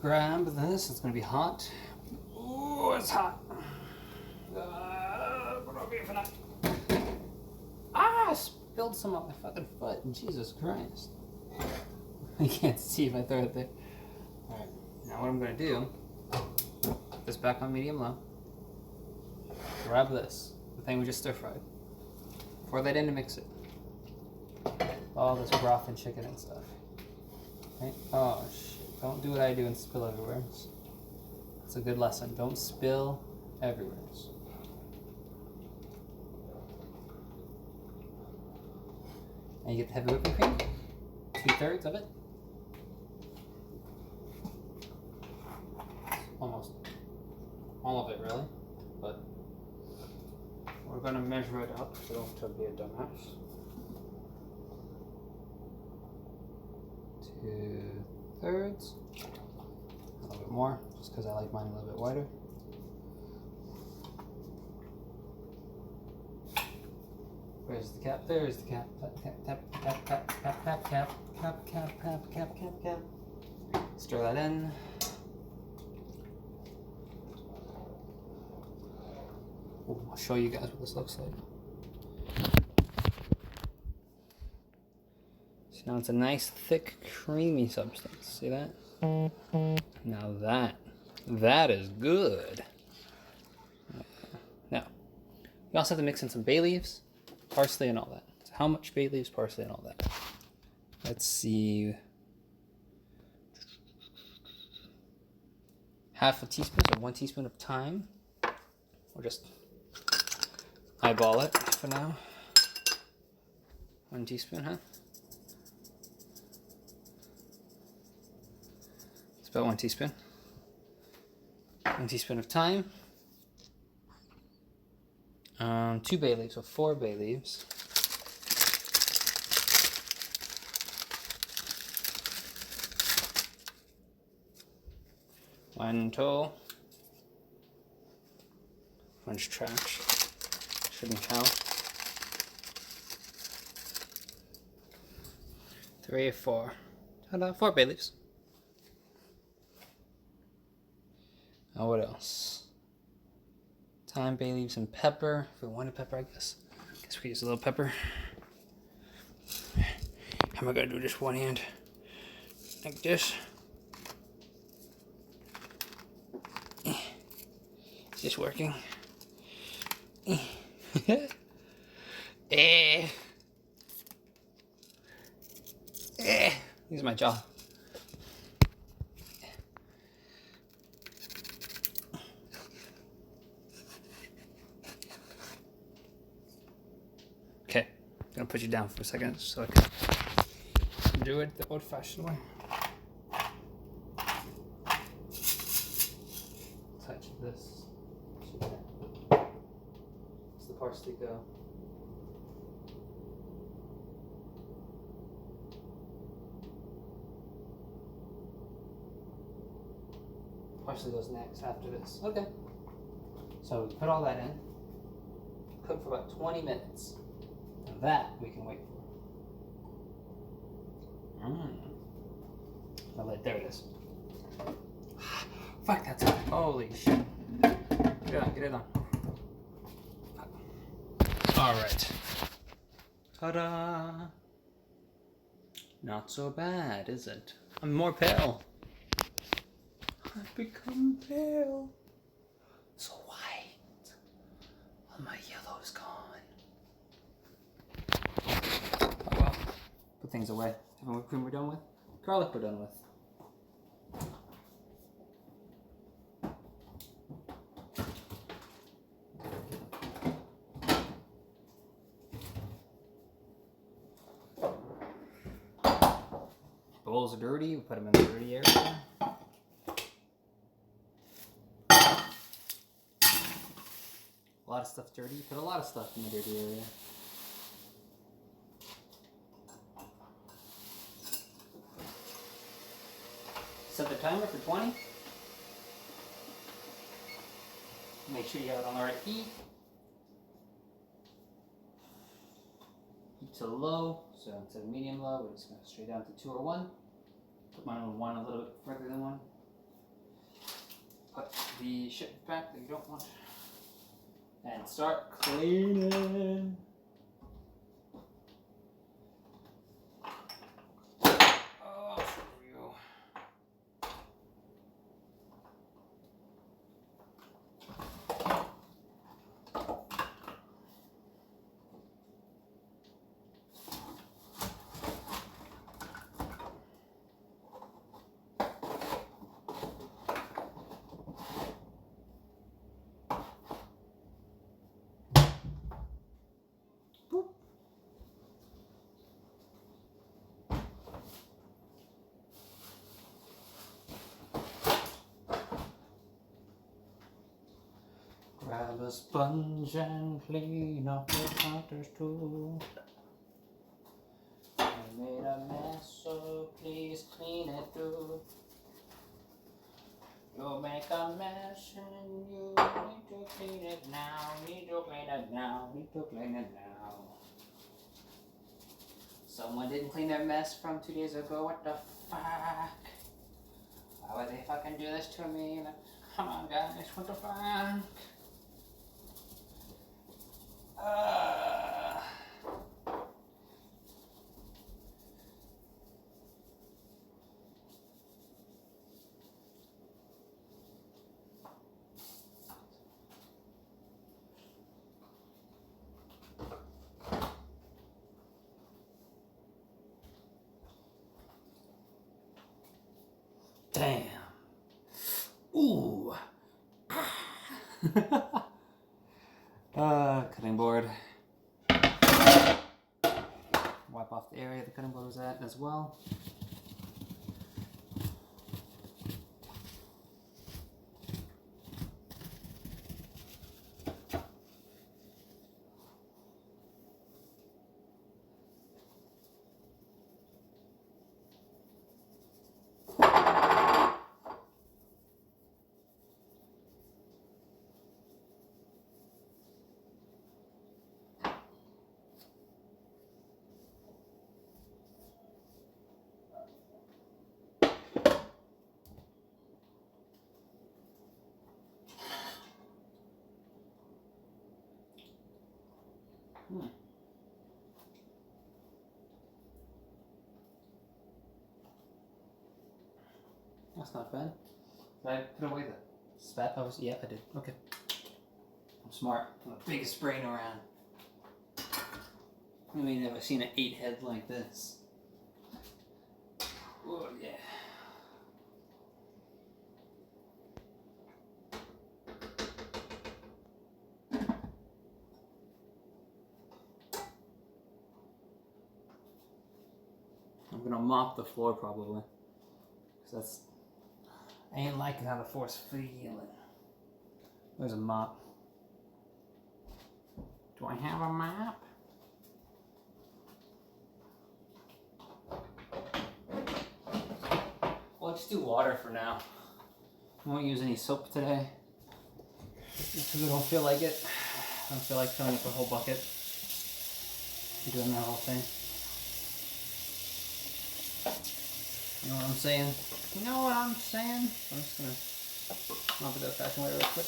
Grab this, it's gonna be hot. Ooh, it's hot. I spilled some on my fucking foot. Jesus Christ. I can't see if I throw it there. Alright, now what I'm gonna do, put this back on medium low. Grab this, the thing we just stir fried. Pour that in to mix it. All this broth and chicken and stuff. Right? Oh shit. Don't do what I do and spill everywhere. It's a good lesson. Don't spill everywhere. And you get the heavy whipping cream. 2/3 of it. Almost all of it, really. But we're going to measure it up so don't have to be a dumbass. 2/3. A little bit more, just because I like mine a little bit wider. There's the cap. There's the cap. Tap, tap, tap, tap, tap, tap, cap, cap, cap, cap, cap, cap, cap. Stir that in. Ooh, I'll show you guys what this looks like. So now it's a nice, thick, creamy substance. See that? Now that is good. Now, you also have to mix in some bay leaves, parsley, and all that. So how much bay leaves, parsley, and all that? Let's see. Half a teaspoon, so 1 teaspoon of thyme. Or just eyeball it for now. 1 teaspoon, huh? It's about 1 teaspoon. 1 teaspoon of thyme. 2 bay leaves, so 4 bay leaves. One toe. French trash. Shouldn't count. 3 or 4. Ta-da, 4 bay leaves. Now what else? Thyme, bay leaves, and pepper. If we wanted pepper, I guess. Guess we use a little pepper. How am I gonna do this one hand? Like this. Is this working? Use my jaw. Okay, I'm gonna put you down for a second so I can do it the old-fashioned way. Touch this. Where's the parsley go? Parsley goes next after this. Okay. So we put all that in. Cook for about 20 minutes. Now that we can wait for. There it is. Fuck, that's hot. Holy shit. Get it on, get it on. Alright. Ta-da! Not so bad, is it? I'm more pale. I've become pale. So white. All my yellow is gone. Oh well. Put things away. Having whipped cream we're done with. Garlic we're done with. Bowls are dirty, we put them in the dirty area. A lot of stuff dirty, put a lot of stuff in the dirty area. Set the timer for 20. Make sure you have it on the right heat. Heat to low, so instead of medium low, we're just going to straight down to 2 or 1. Put mine on 1 a little bit further than 1. Put the shit back that you don't want. And start cleaning. Oh, for real. Grab a sponge and clean up the counters too. I made a mess, so please clean it too. You'll make a mess and you need to clean it now. Need to clean it now. Need to clean it now. Someone didn't clean their mess from 2 days ago. What the fuck? Why would they fucking do this to me? Come on, guys. What the fuck? Damn. Ooh. Cutting board. Wipe off the area the cutting board was at as well. That's not bad. Did I put away the spat? Oh, yeah, I did. Okay. I'm smart. I'm the biggest brain around. I mean, I've never seen an 8 head like this. Oh, yeah. I'm gonna mop the floor probably. Cause I ain't liking how the floor's feeling. There's a mop. Do I have a mop? Well, let's do water for now. I won't use any soap today. Just because I don't feel like it. I don't feel like filling up a whole bucket. Doing that whole thing. You know what I'm saying? You know what I'm saying? I'm just gonna mop it up fashion way real quick.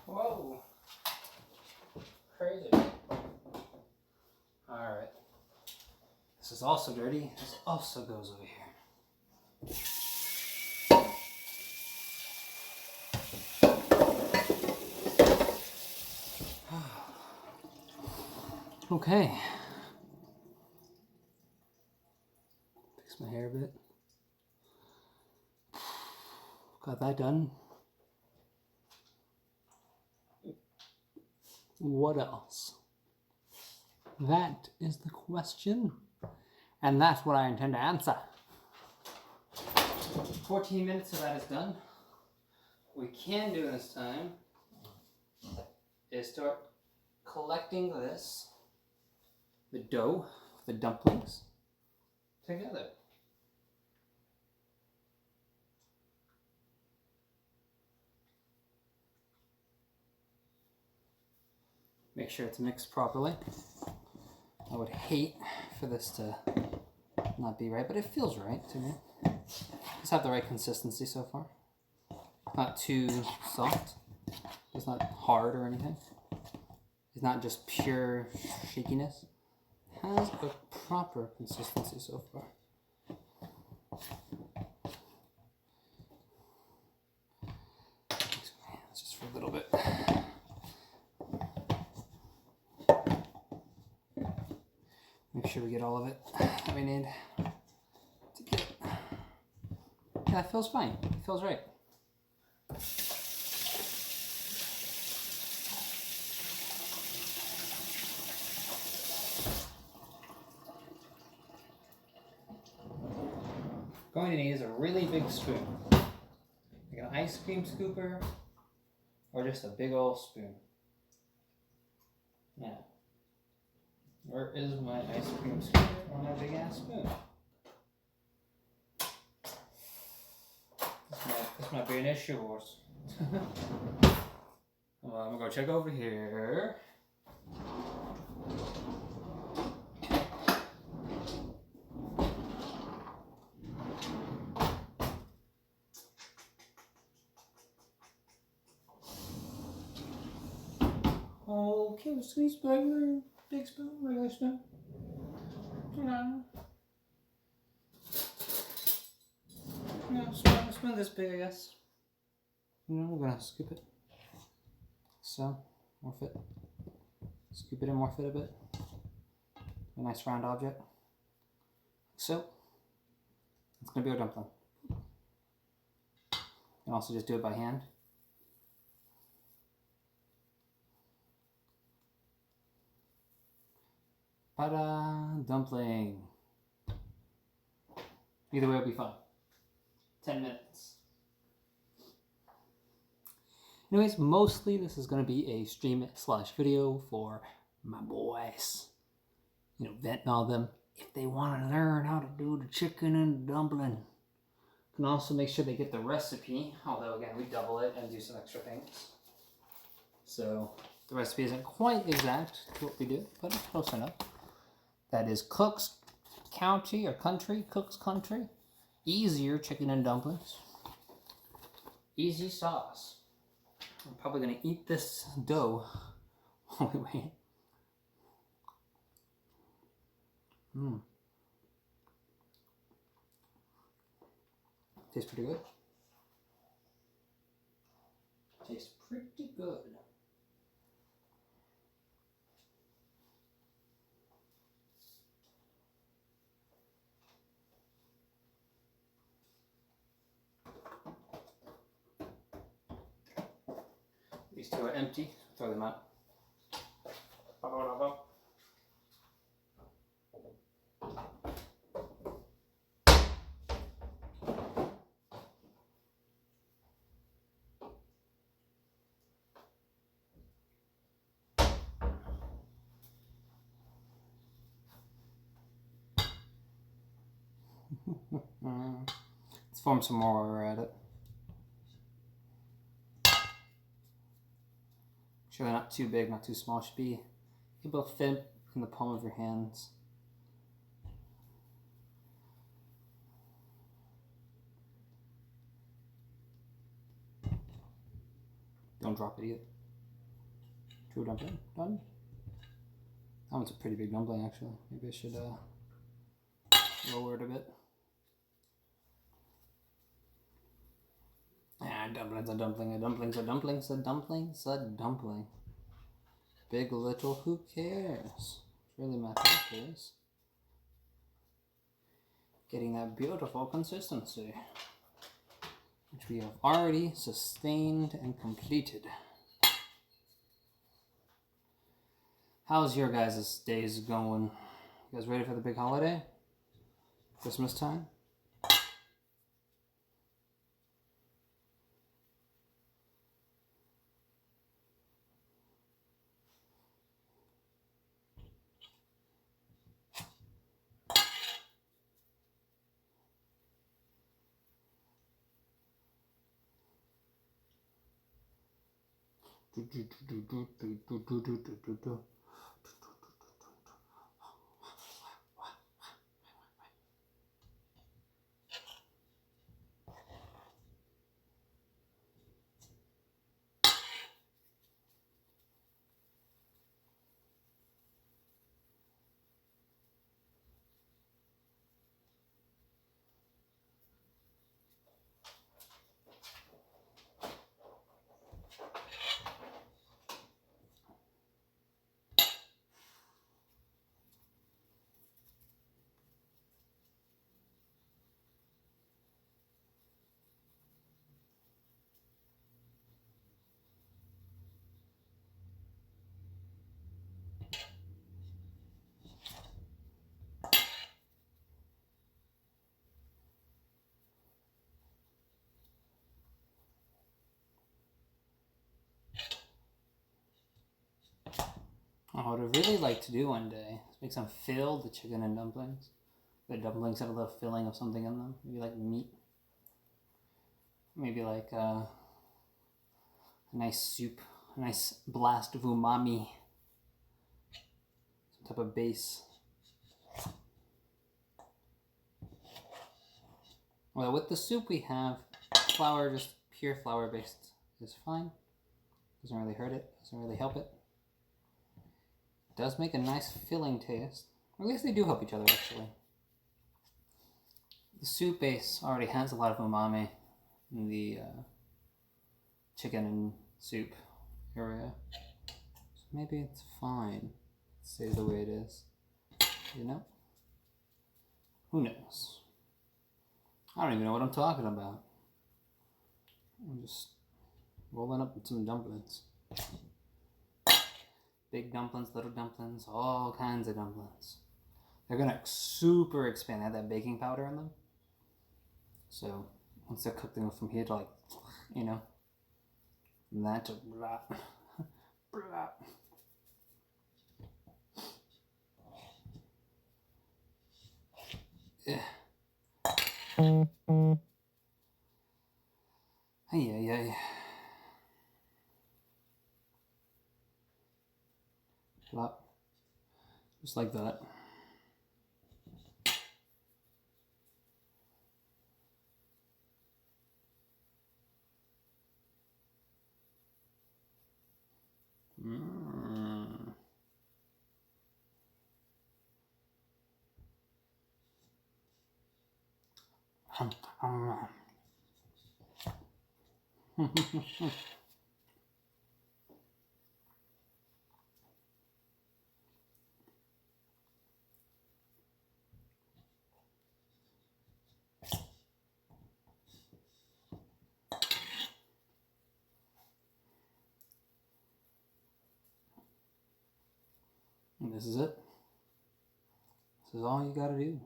Whoa. Crazy. Alright. This is also dirty. This also goes over here. Okay. Fix my hair a bit. Got that done. What else? That is the question. And that's what I intend to answer. 14 minutes of that is done. What we can do this time is start collecting this, the dough, the dumplings, together. Make sure it's mixed properly. I would hate for this to not be right, but it feels right to me. Just have the right consistency so far. Not too soft. It's not hard or anything. It's not just pure shakiness. It has a proper consistency so far. Just for a little bit. Make sure we get all of it that we need to get it. Yeah, it feels fine. It feels right. Going to need is a really big spoon. Like an ice cream scooper or just a big old spoon. Yeah. Where is my ice cream scooper or my big ass spoon? This might be an issue, Wars. Well, I'm gonna go check over here. Okay, we'll squeeze regular big spoon, regular spoon. No, spoon this big, I guess. We're gonna scoop it. So, morph it. Scoop it and morph it a bit. A nice round object. So, it's gonna be our dumpling. You can also just do it by hand. Ta-da! Dumpling. Either way, it'll be fun. 10 minutes. Anyways, mostly this is going to be a stream / video for my boys. You know, venting all them if they want to learn how to do the chicken and the dumpling. You can also make sure they get the recipe, although again, we double it and do some extra things. So the recipe isn't quite exact to what we do, but it's close enough. That is Cook's Country. Cook's Country. Easier chicken and dumplings. Easy sauce. I'm probably going to eat this dough while we wait. Tastes pretty good. Tastes pretty good. These two are empty. Throw them out. Let's form some more while we're at it. Sure, they're not too big, not too small. Should be able to fit in the palm of your hands. Don't drop it either. True dumpling, done. That one's a pretty big dumpling, actually. Maybe I should lower it a bit. dumplings, a dumpling, a dumplings, a dumplings, a dumplings, a dumpling. Big, little, who cares? It's really my focus. Getting that beautiful consistency, which we have already sustained and completed. How's your guys' days going? You guys ready for the big holiday? Christmas time? Oh, what I'd really like to do one day is make some filled chicken and dumplings. The dumplings have a little filling of something in them. Maybe like meat. Maybe like a nice soup. A nice blast of umami. Some type of base. Well, with the soup we have, flour, just pure flour based is fine. Doesn't really hurt it. Doesn't really help it. Does make a nice filling taste. Or at least they do help each other, actually. The soup base already has a lot of umami in the chicken and soup area. So maybe it's fine. Stay the way it is. You know? Who knows? I don't even know what I'm talking about. I'm just rolling up with some dumplings. Big dumplings, little dumplings, all kinds of dumplings. They're gonna super expand. They have that baking powder in them. So once they're cooked, them from here to like, you know, from that to blah, blah. Yeah. Hey. Flop. Just like that. And this is it. This is all you gotta do.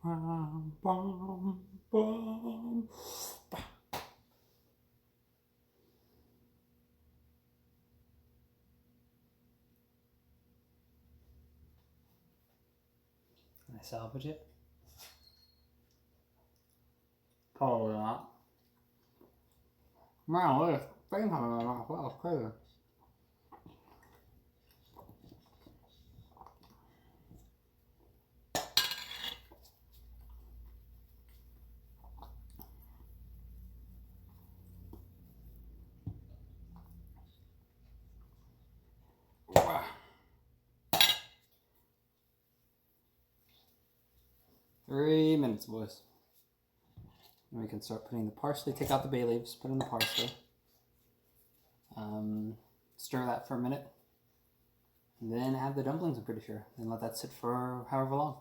Bum, bum, bum. Can I salvage it? Probably not. Man, what a thing coming in my mouth. That was crazy. Wow. 3 minutes, boys. And we can start putting the parsley. Take out the bay leaves, put in the parsley. Stir that for a minute. And then add the dumplings, I'm pretty sure. And let that sit for however long.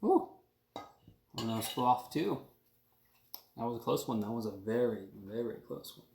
Ooh. One of those flew off too. That was a close one. That was a very, very close one.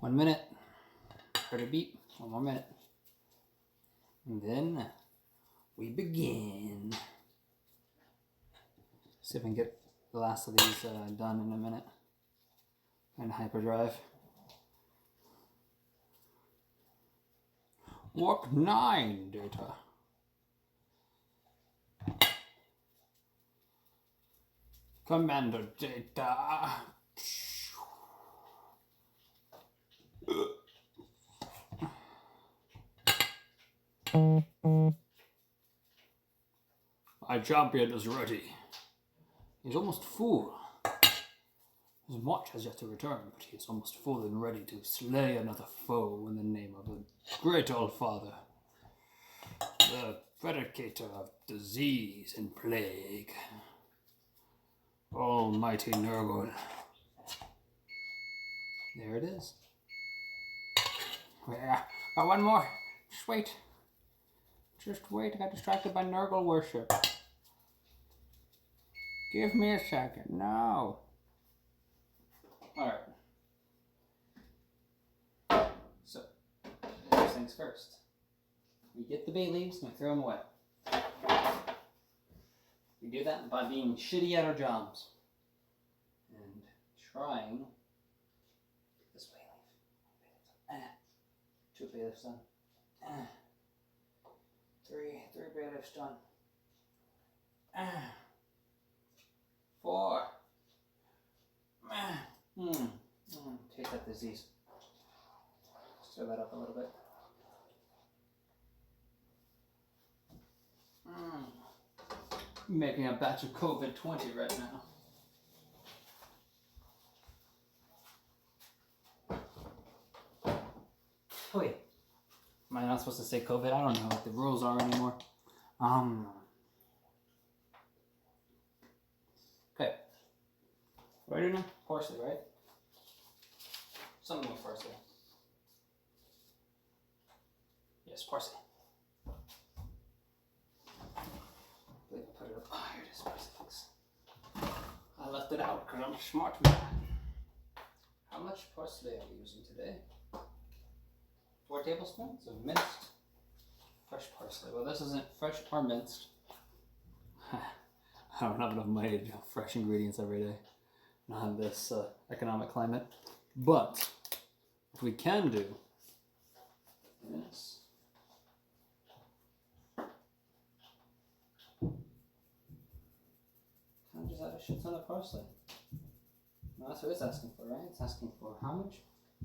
One minute. Heard a beep. One more minute. And then we begin. See if I can get the last of these done in a minute. And hyperdrive. Warp 9 data. Commander data. My champion is ready. He's almost full. His watch has yet to return, but he is almost full and ready to slay another foe in the name of the great All-Father, the predicator of disease and plague, Almighty Nurgle. There it is. Yeah, got one more. Just wait. Just wait. I got distracted by Nurgle worship. Give me a second. No. Alright. So, first things first. We get the bay leaves and we throw them away. We do that by being shitty at our jobs. And trying. This bay leaf. 2 bay leaves done. 3 bay leaves done. 4. Take that disease. Stir that up a little bit. Making a batch of COVID-20 right now. Oh wait. Am I not supposed to say COVID? I don't know what the rules are anymore. Okay. What do I do now? Parsley, right? Something with parsley. Yes, parsley. I believe I put it up. Oh, here it is, parsley. I left it out because I'm a smart man. How much parsley are we using today? 4 tablespoons of minced fresh parsley. Well, this isn't fresh or minced. I don't have enough money to do fresh ingredients every day. Not in this economic climate. But what we can do is kind of just add a shit ton of parsley. No, that's what it's asking for, right? It's asking for how much?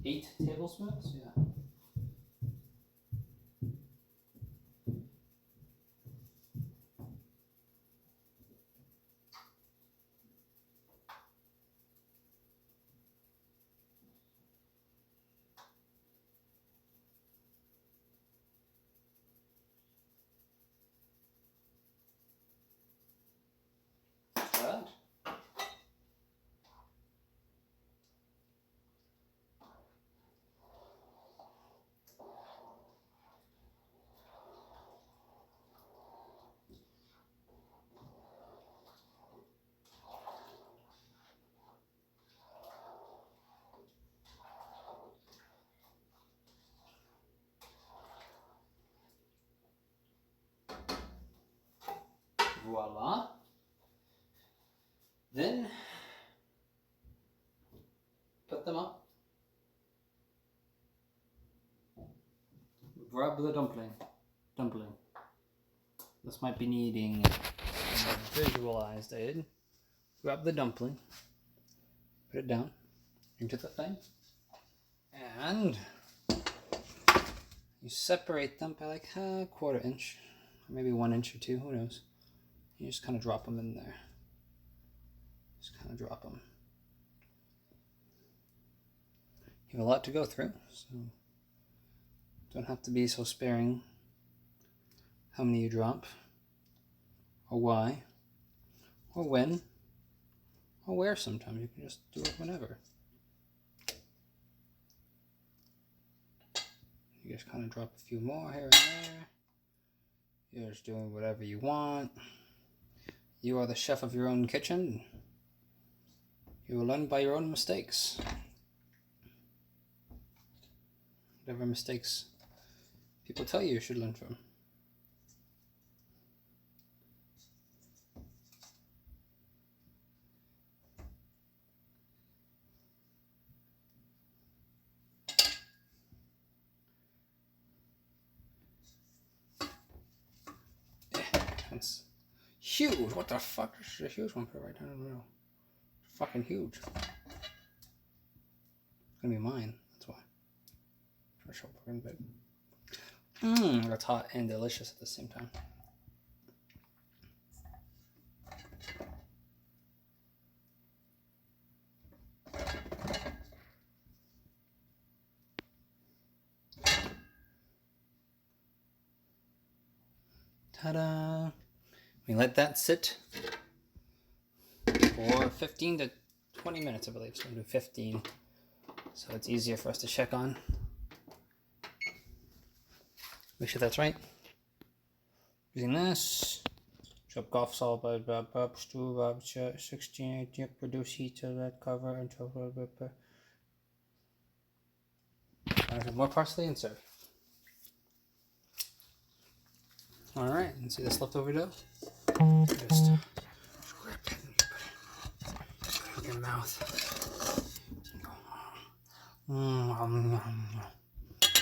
8 tablespoons? Yeah. That. Voila. Then put them up. Rub the dumpling. This might be needing a more visualized aid. Grab the dumpling, put it down into the thing, and you separate them by like a quarter inch, or maybe 1 inch or 2, who knows. You just kind of drop them in there. Just kind of drop them. You have a lot to go through, so don't have to be so sparing how many you drop, or why, or when, or where. Sometimes you can just do it whenever. You just kind of drop a few more here and there. You're just doing whatever you want. You are the chef of your own kitchen. You will learn by your own mistakes. Whatever mistakes people tell you should learn from. It's huge. What the fuck? There's a huge one put right down in the middle. Fucking huge. It's gonna be mine. That's why. For sure, fucking big. That's hot and delicious at the same time. Ta-da! We let that sit for 15 to 20 minutes, I believe. So we'll do 15, so it's easier for us to check on. Make sure that's right. Using this. Chop golf salt by Bob Stew Bob 16 produce heat to that cover until more parsley and serve. Alright, and see this leftover dough? Just grab it and put it in your mouth.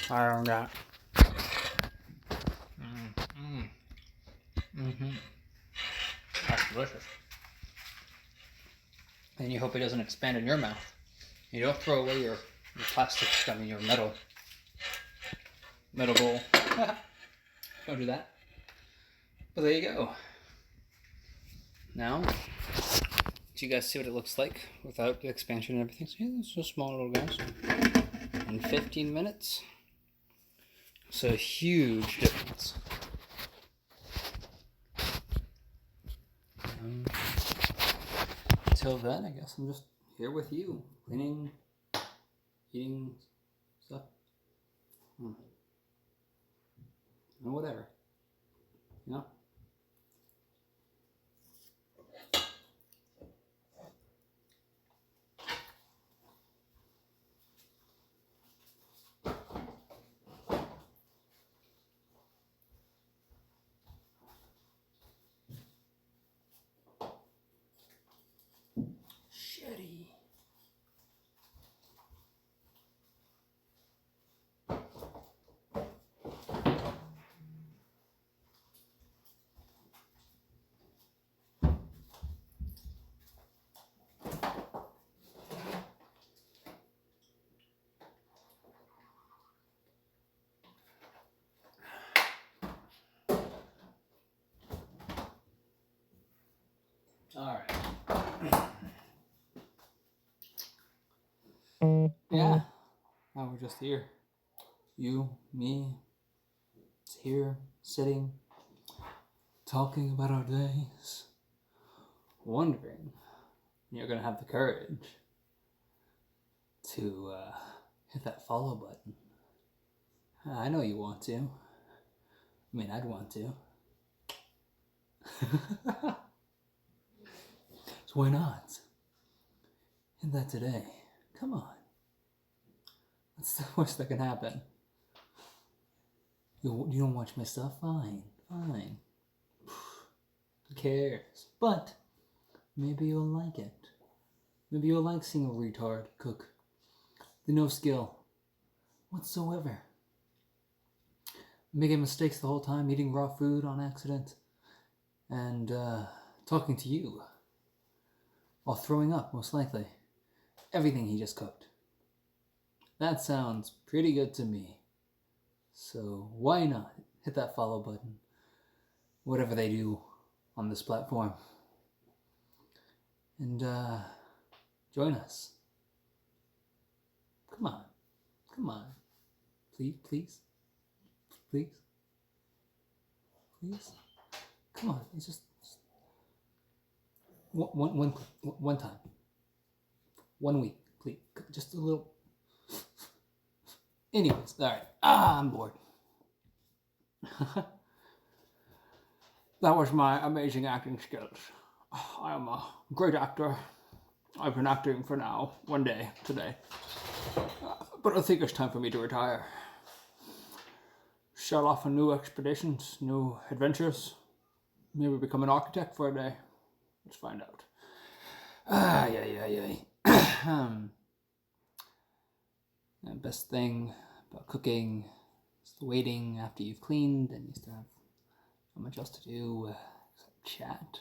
I don't got. That's delicious. And you hope it doesn't expand in your mouth. You don't throw away your plastic, your metal bowl. Don't do that. But there you go. Now, you guys see what it looks like without the expansion and everything. So yeah, it's a small little guys. In 15 minutes. It's a huge difference. Until then, I guess I'm just here with you, cleaning, eating stuff, or whatever, you know? Alright. Yeah. Now we're just here. You, me, it's here, sitting, talking about our days, wondering when you're gonna have the courage to hit that follow button. I know you want to. I mean, I'd want to. So why not? Hit that today. Come on. What's the worst that can happen? You don't watch my stuff? Fine. Fine. Who cares? But maybe you'll like it. Maybe you'll like seeing a retard cook. The no skill whatsoever. Making mistakes the whole time, eating raw food on accident, and talking to you while throwing up, most likely. Everything he just cooked. That sounds pretty good to me. So why not hit that follow button? Whatever they do on this platform. And join us. Come on. Come on. Please, please. Please. Please. Come on. It's just one time. 1 week, please. Just a little. Anyways, alright. I'm bored. That was my amazing acting skills. I am a great actor. I've been acting for now, 1 day, today. But I think it's time for me to retire. Set off on new expeditions, new adventures. Maybe become an architect for a day. Let's find out. The best thing about cooking is the waiting after you've cleaned and you still have not much else to do except chat.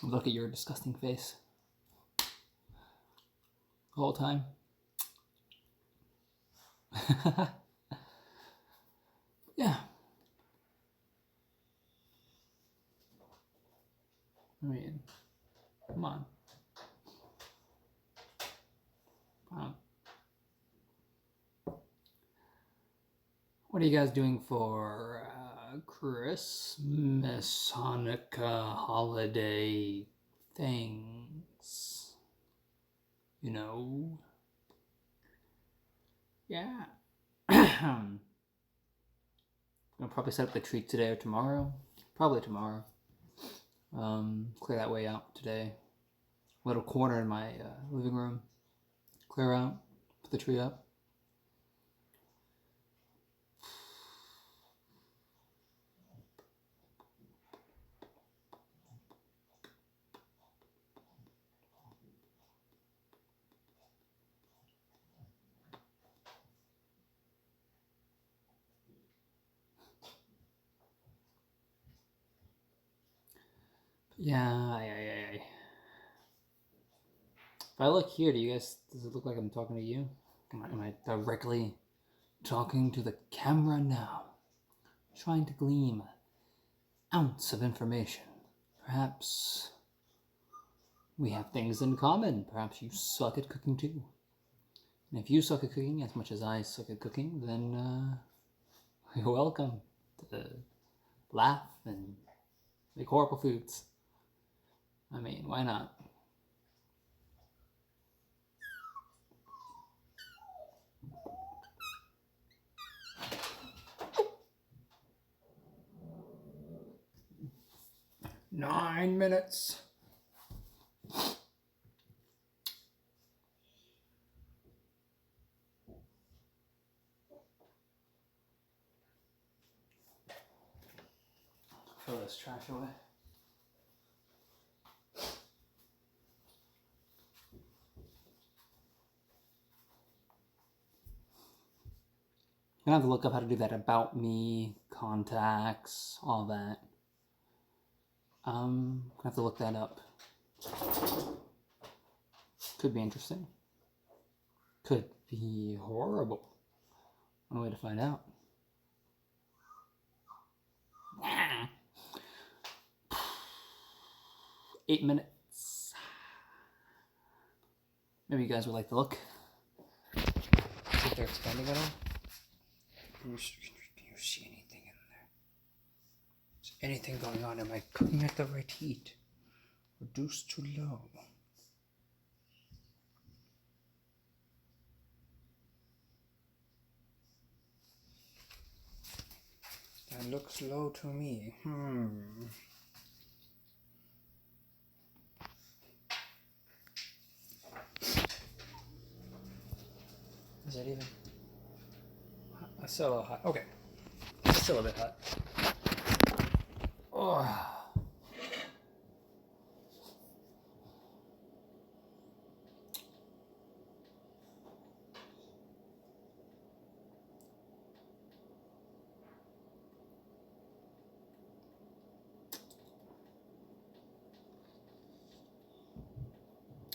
Look at your disgusting face the whole time. Yeah. I mean, come on. What are you guys doing for Christmas, Hanukkah, holiday things? You know? Yeah. I'm gonna probably set up the tree today or tomorrow. Probably tomorrow. Clear that way out today. Little corner in my living room. Clear out. Put the tree up. Yeah. If I look here, does it look like I'm talking to you? Am I directly talking to the camera now? Trying to glean an ounce of information. Perhaps we have things in common. Perhaps you suck at cooking too. And if you suck at cooking as much as I suck at cooking, then you're welcome to laugh and make horrible foods. I mean, why not? Nine minutes. Throw this trash away. I'm gonna have to look up how to do that about me, contacts, all that. I'm gonna have to look that up. Could be interesting. Could be horrible. One way to find out. 8 minutes. Maybe you guys would like to look. See if they're expanding at all. Do you see anything in there? Is anything going on? Am I cooking at the right heat? Reduced too low. That looks low to me. Is that even? It's still a little hot. Okay. It's still a bit hot. Oh.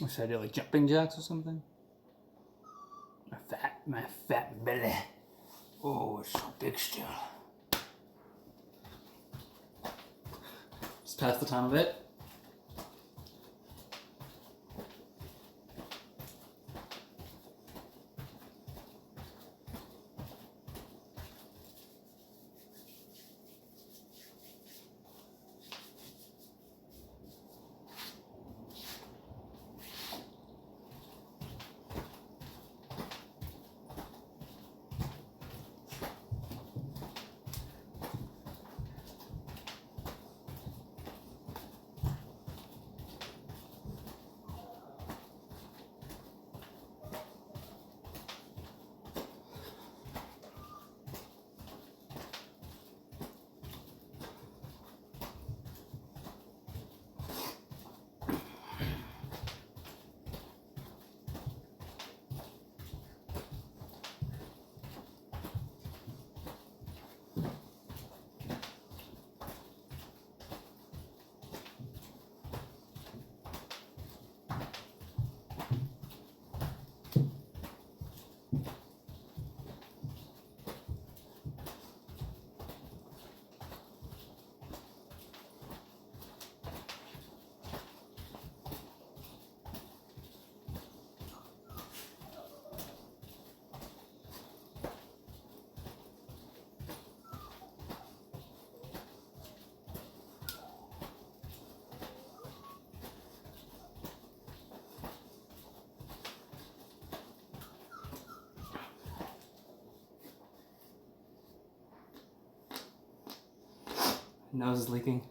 Should I do like jumping jacks or something? My fat belly. Oh, it's so big still. Just pass the time a bit. Nose is leaking.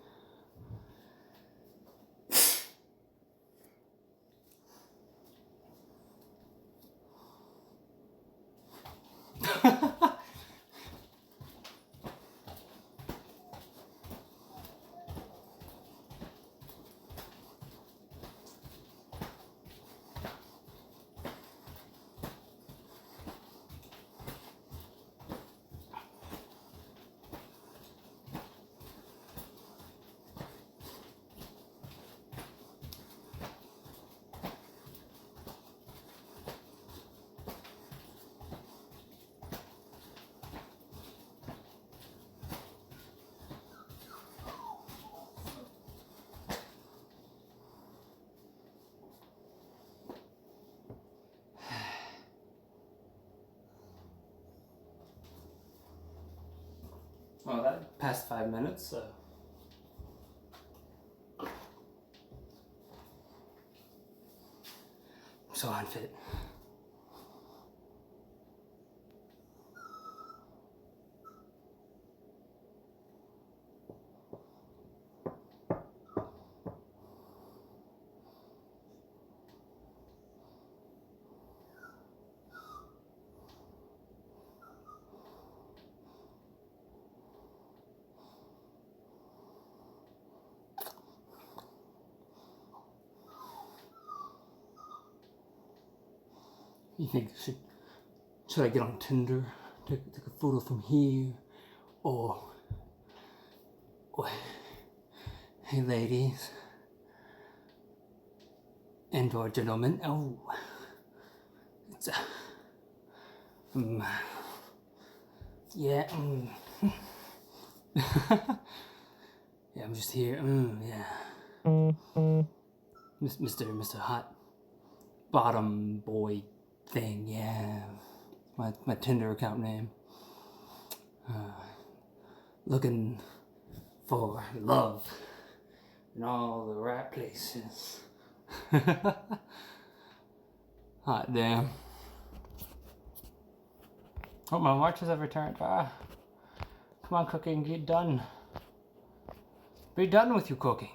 Well, that passed 5 minutes, so. I'm so unfit. You think should I get on Tinder, take a photo from here, or hey ladies and or gentlemen, oh, it's yeah, yeah, I'm just here, yeah. Mr. Hot Bottom Boy thing, yeah. My Tinder account name. Looking for love in all the right places. Hot damn. Oh, my watches have returned. Come on, cooking, get done. Be done with you cooking.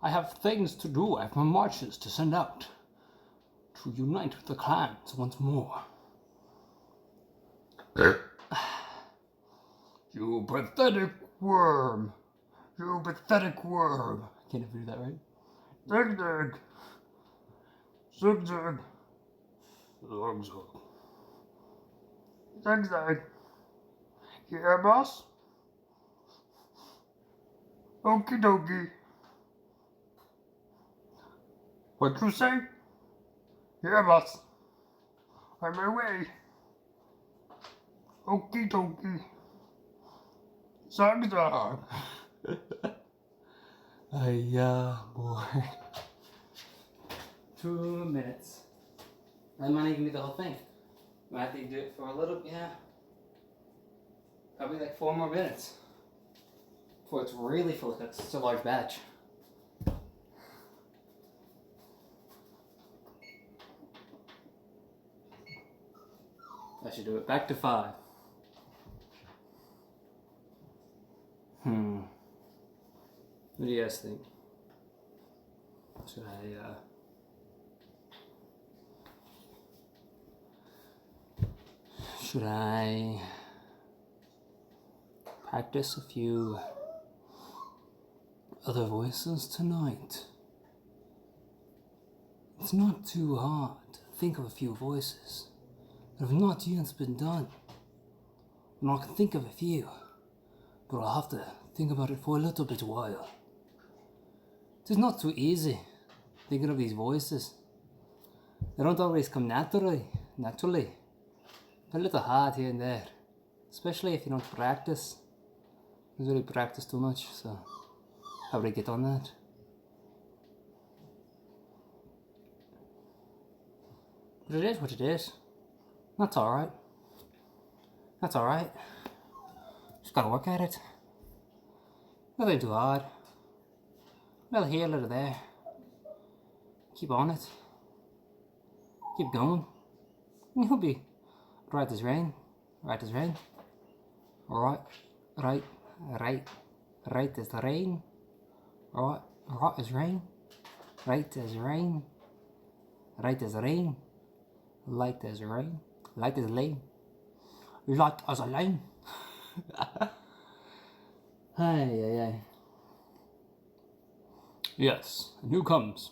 I have things to do. I have my marches to send out to unite with the clans once more. You pathetic worm. You pathetic worm. I can't even do that right. Zigzag. Zigzag. Zigzag. Zigzag. Yeah, boss? Okie dokie. What'd you say? Yeah, boss. On my way. Okie dokie. Zigzag. Boy. 2 minutes. That might even be the whole thing. Might have to do it for a little, yeah. Probably like 4 more minutes. Before it's really full. That's such a large batch. I should do it back to 5. What do you guys think? Should I practice a few other voices tonight? It's not too hard to think of a few voices that have not yet been done. And I can think of a few, but I'll have to think about it for a little bit while. It is not too easy thinking of these voices. They don't always come naturally. They're a little hard here and there, especially if you don't practice. I don't really practice too much, so how would I get on that? But it is what it is. That's alright. That's alright. Just gotta work at it. Nothing too hard. A little here, a little there. Keep on it. Keep going. You'll be right as rain. Right as rain. Right as rain. Right as rain. Right as rain. Right as rain. Light as rain. Light as lane. Light as a lane. Ay. Yes, and who comes?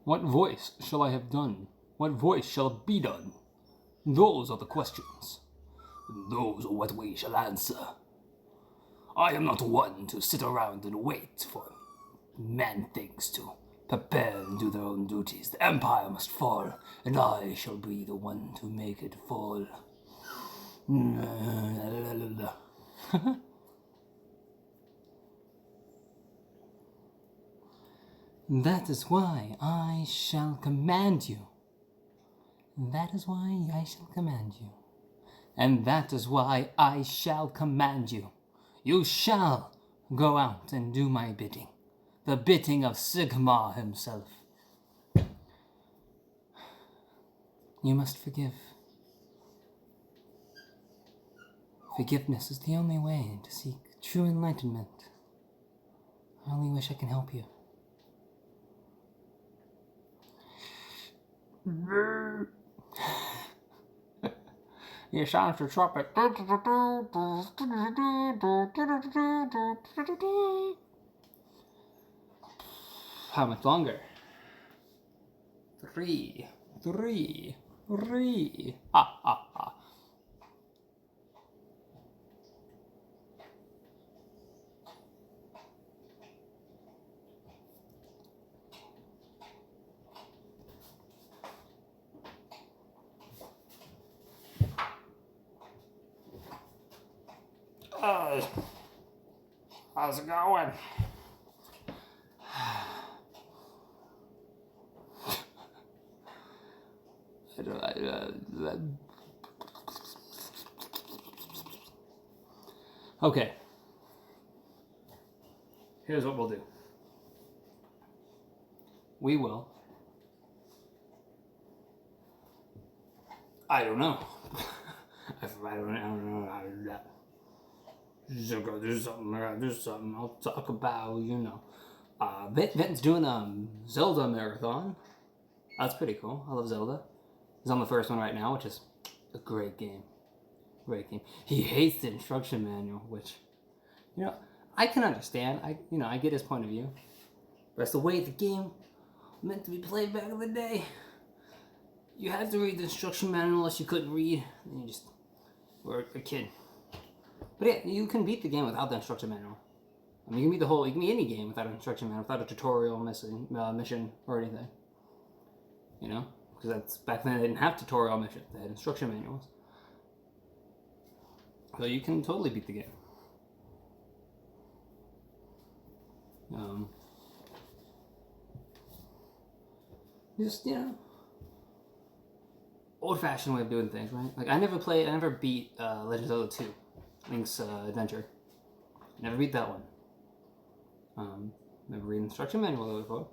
What voice shall I have done? What voice shall be done? Those are the questions. And those are what we shall answer. I am not one to sit around and wait for man-things to prepare and do their own duties. The empire must fall, and I shall be the one to make it fall. That is why I shall command you. That is why I shall command you. And that is why I shall command you. You shall go out and do my bidding. The bidding of Sigmar himself. You must forgive. Forgiveness is the only way to seek true enlightenment. I only wish I can help you. You sound the trumpet. How much longer? 3. Ha. How's it going? Okay. Here's what we'll do. We will. I don't know. I don't know. There's something I'll talk about, you know. Vin's doing Zelda marathon. That's pretty cool. I love Zelda. He's on the first one right now, which is a great game. Great game. He hates the instruction manual, which, you know, I can understand. I get his point of view. But that's the way the game meant to be played back in the day. You had to read the instruction manual unless you couldn't read, and you just were a kid. But yeah, you can beat the game without the instruction manual. I mean, you can beat any game without an instruction manual, without a tutorial mission or anything. You know, because that's back then they didn't have tutorial missions; they had instruction manuals. So you can totally beat the game. Just, you know, old-fashioned way of doing things, right? Like I never beat Legend of Zelda 2, Link's Adventure. Never beat that one. Never read the instruction manual before.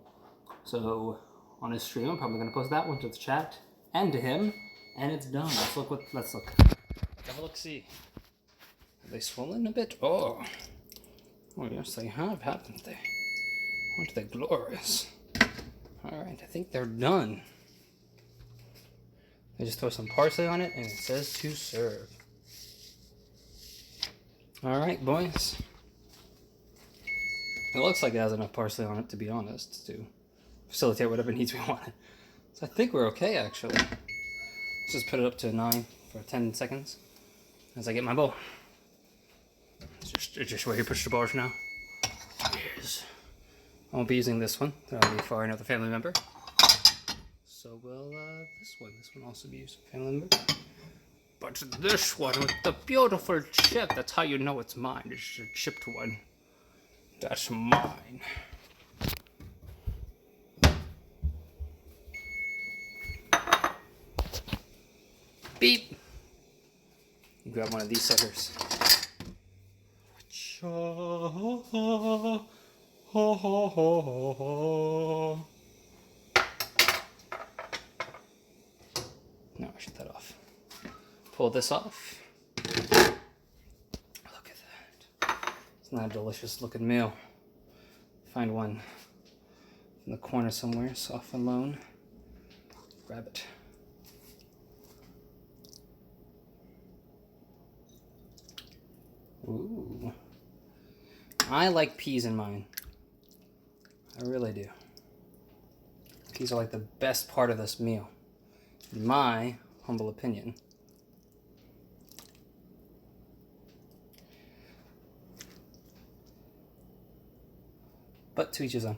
So on his stream, I'm probably gonna post that one to the chat and to him, and it's done. Let's look. Let's have a look. See. Have they swollen a bit? Oh, yes, they have, haven't they? Aren't they glorious? All right, I think they're done. I just throw some parsley on it, and it says to serve. All right, boys. It looks like it has enough parsley on it, to be honest, to facilitate whatever needs we want. So I think we're okay, actually. Let's just put it up to 9 for 10 seconds as I get my bowl. It's just where you push the bar for now. Yes. I won't be using this one. That'll be for another family member. So will this one also be used for family member. But this one with the beautiful chip, that's how you know it's mine. It's a chipped one. That's mine. Beep! You grab one of these suckers. No, shut that off. Pull this off. Look at that. It's not a delicious looking meal. Find one in the corner somewhere, soft and lone. Grab it. Ooh. I like peas in mine. I really do. Peas are like the best part of this meal, in my humble opinion. But to each his own.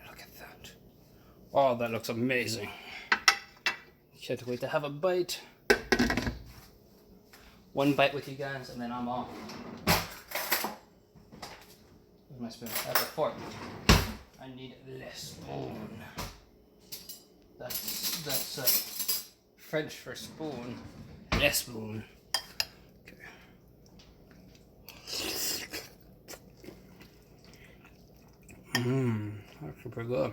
Look at that. Oh, that looks amazing. Can't wait to have a bite. One bite with you guys, and then I'm off. Where's my spoon? That's a fork. I need less spoon. That's French for spoon. Less spoon. Okay. That's super good.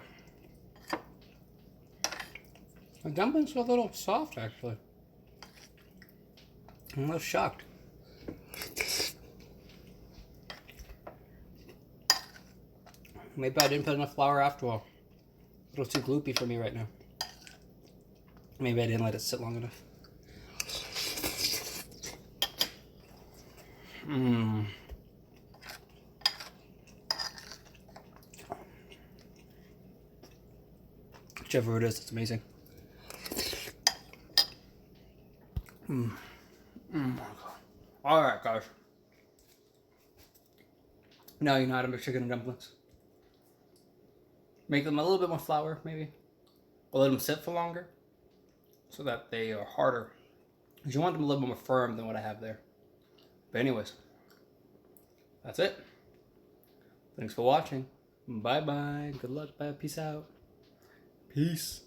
The dumplings are a little soft, actually. I'm a little shocked. Maybe I didn't put enough flour after all. A little too gloopy for me right now. Maybe I didn't let it sit long enough. Whichever it is, it's amazing. Alright, guys. Now you know how to make chicken and dumplings. Make them a little bit more flour, maybe. Or let them sit for longer, so that they are harder. Because you want them a little bit more firm than what I have there. But anyways, that's it. Thanks for watching. Bye bye. Good luck. Bye. Peace out. Peace.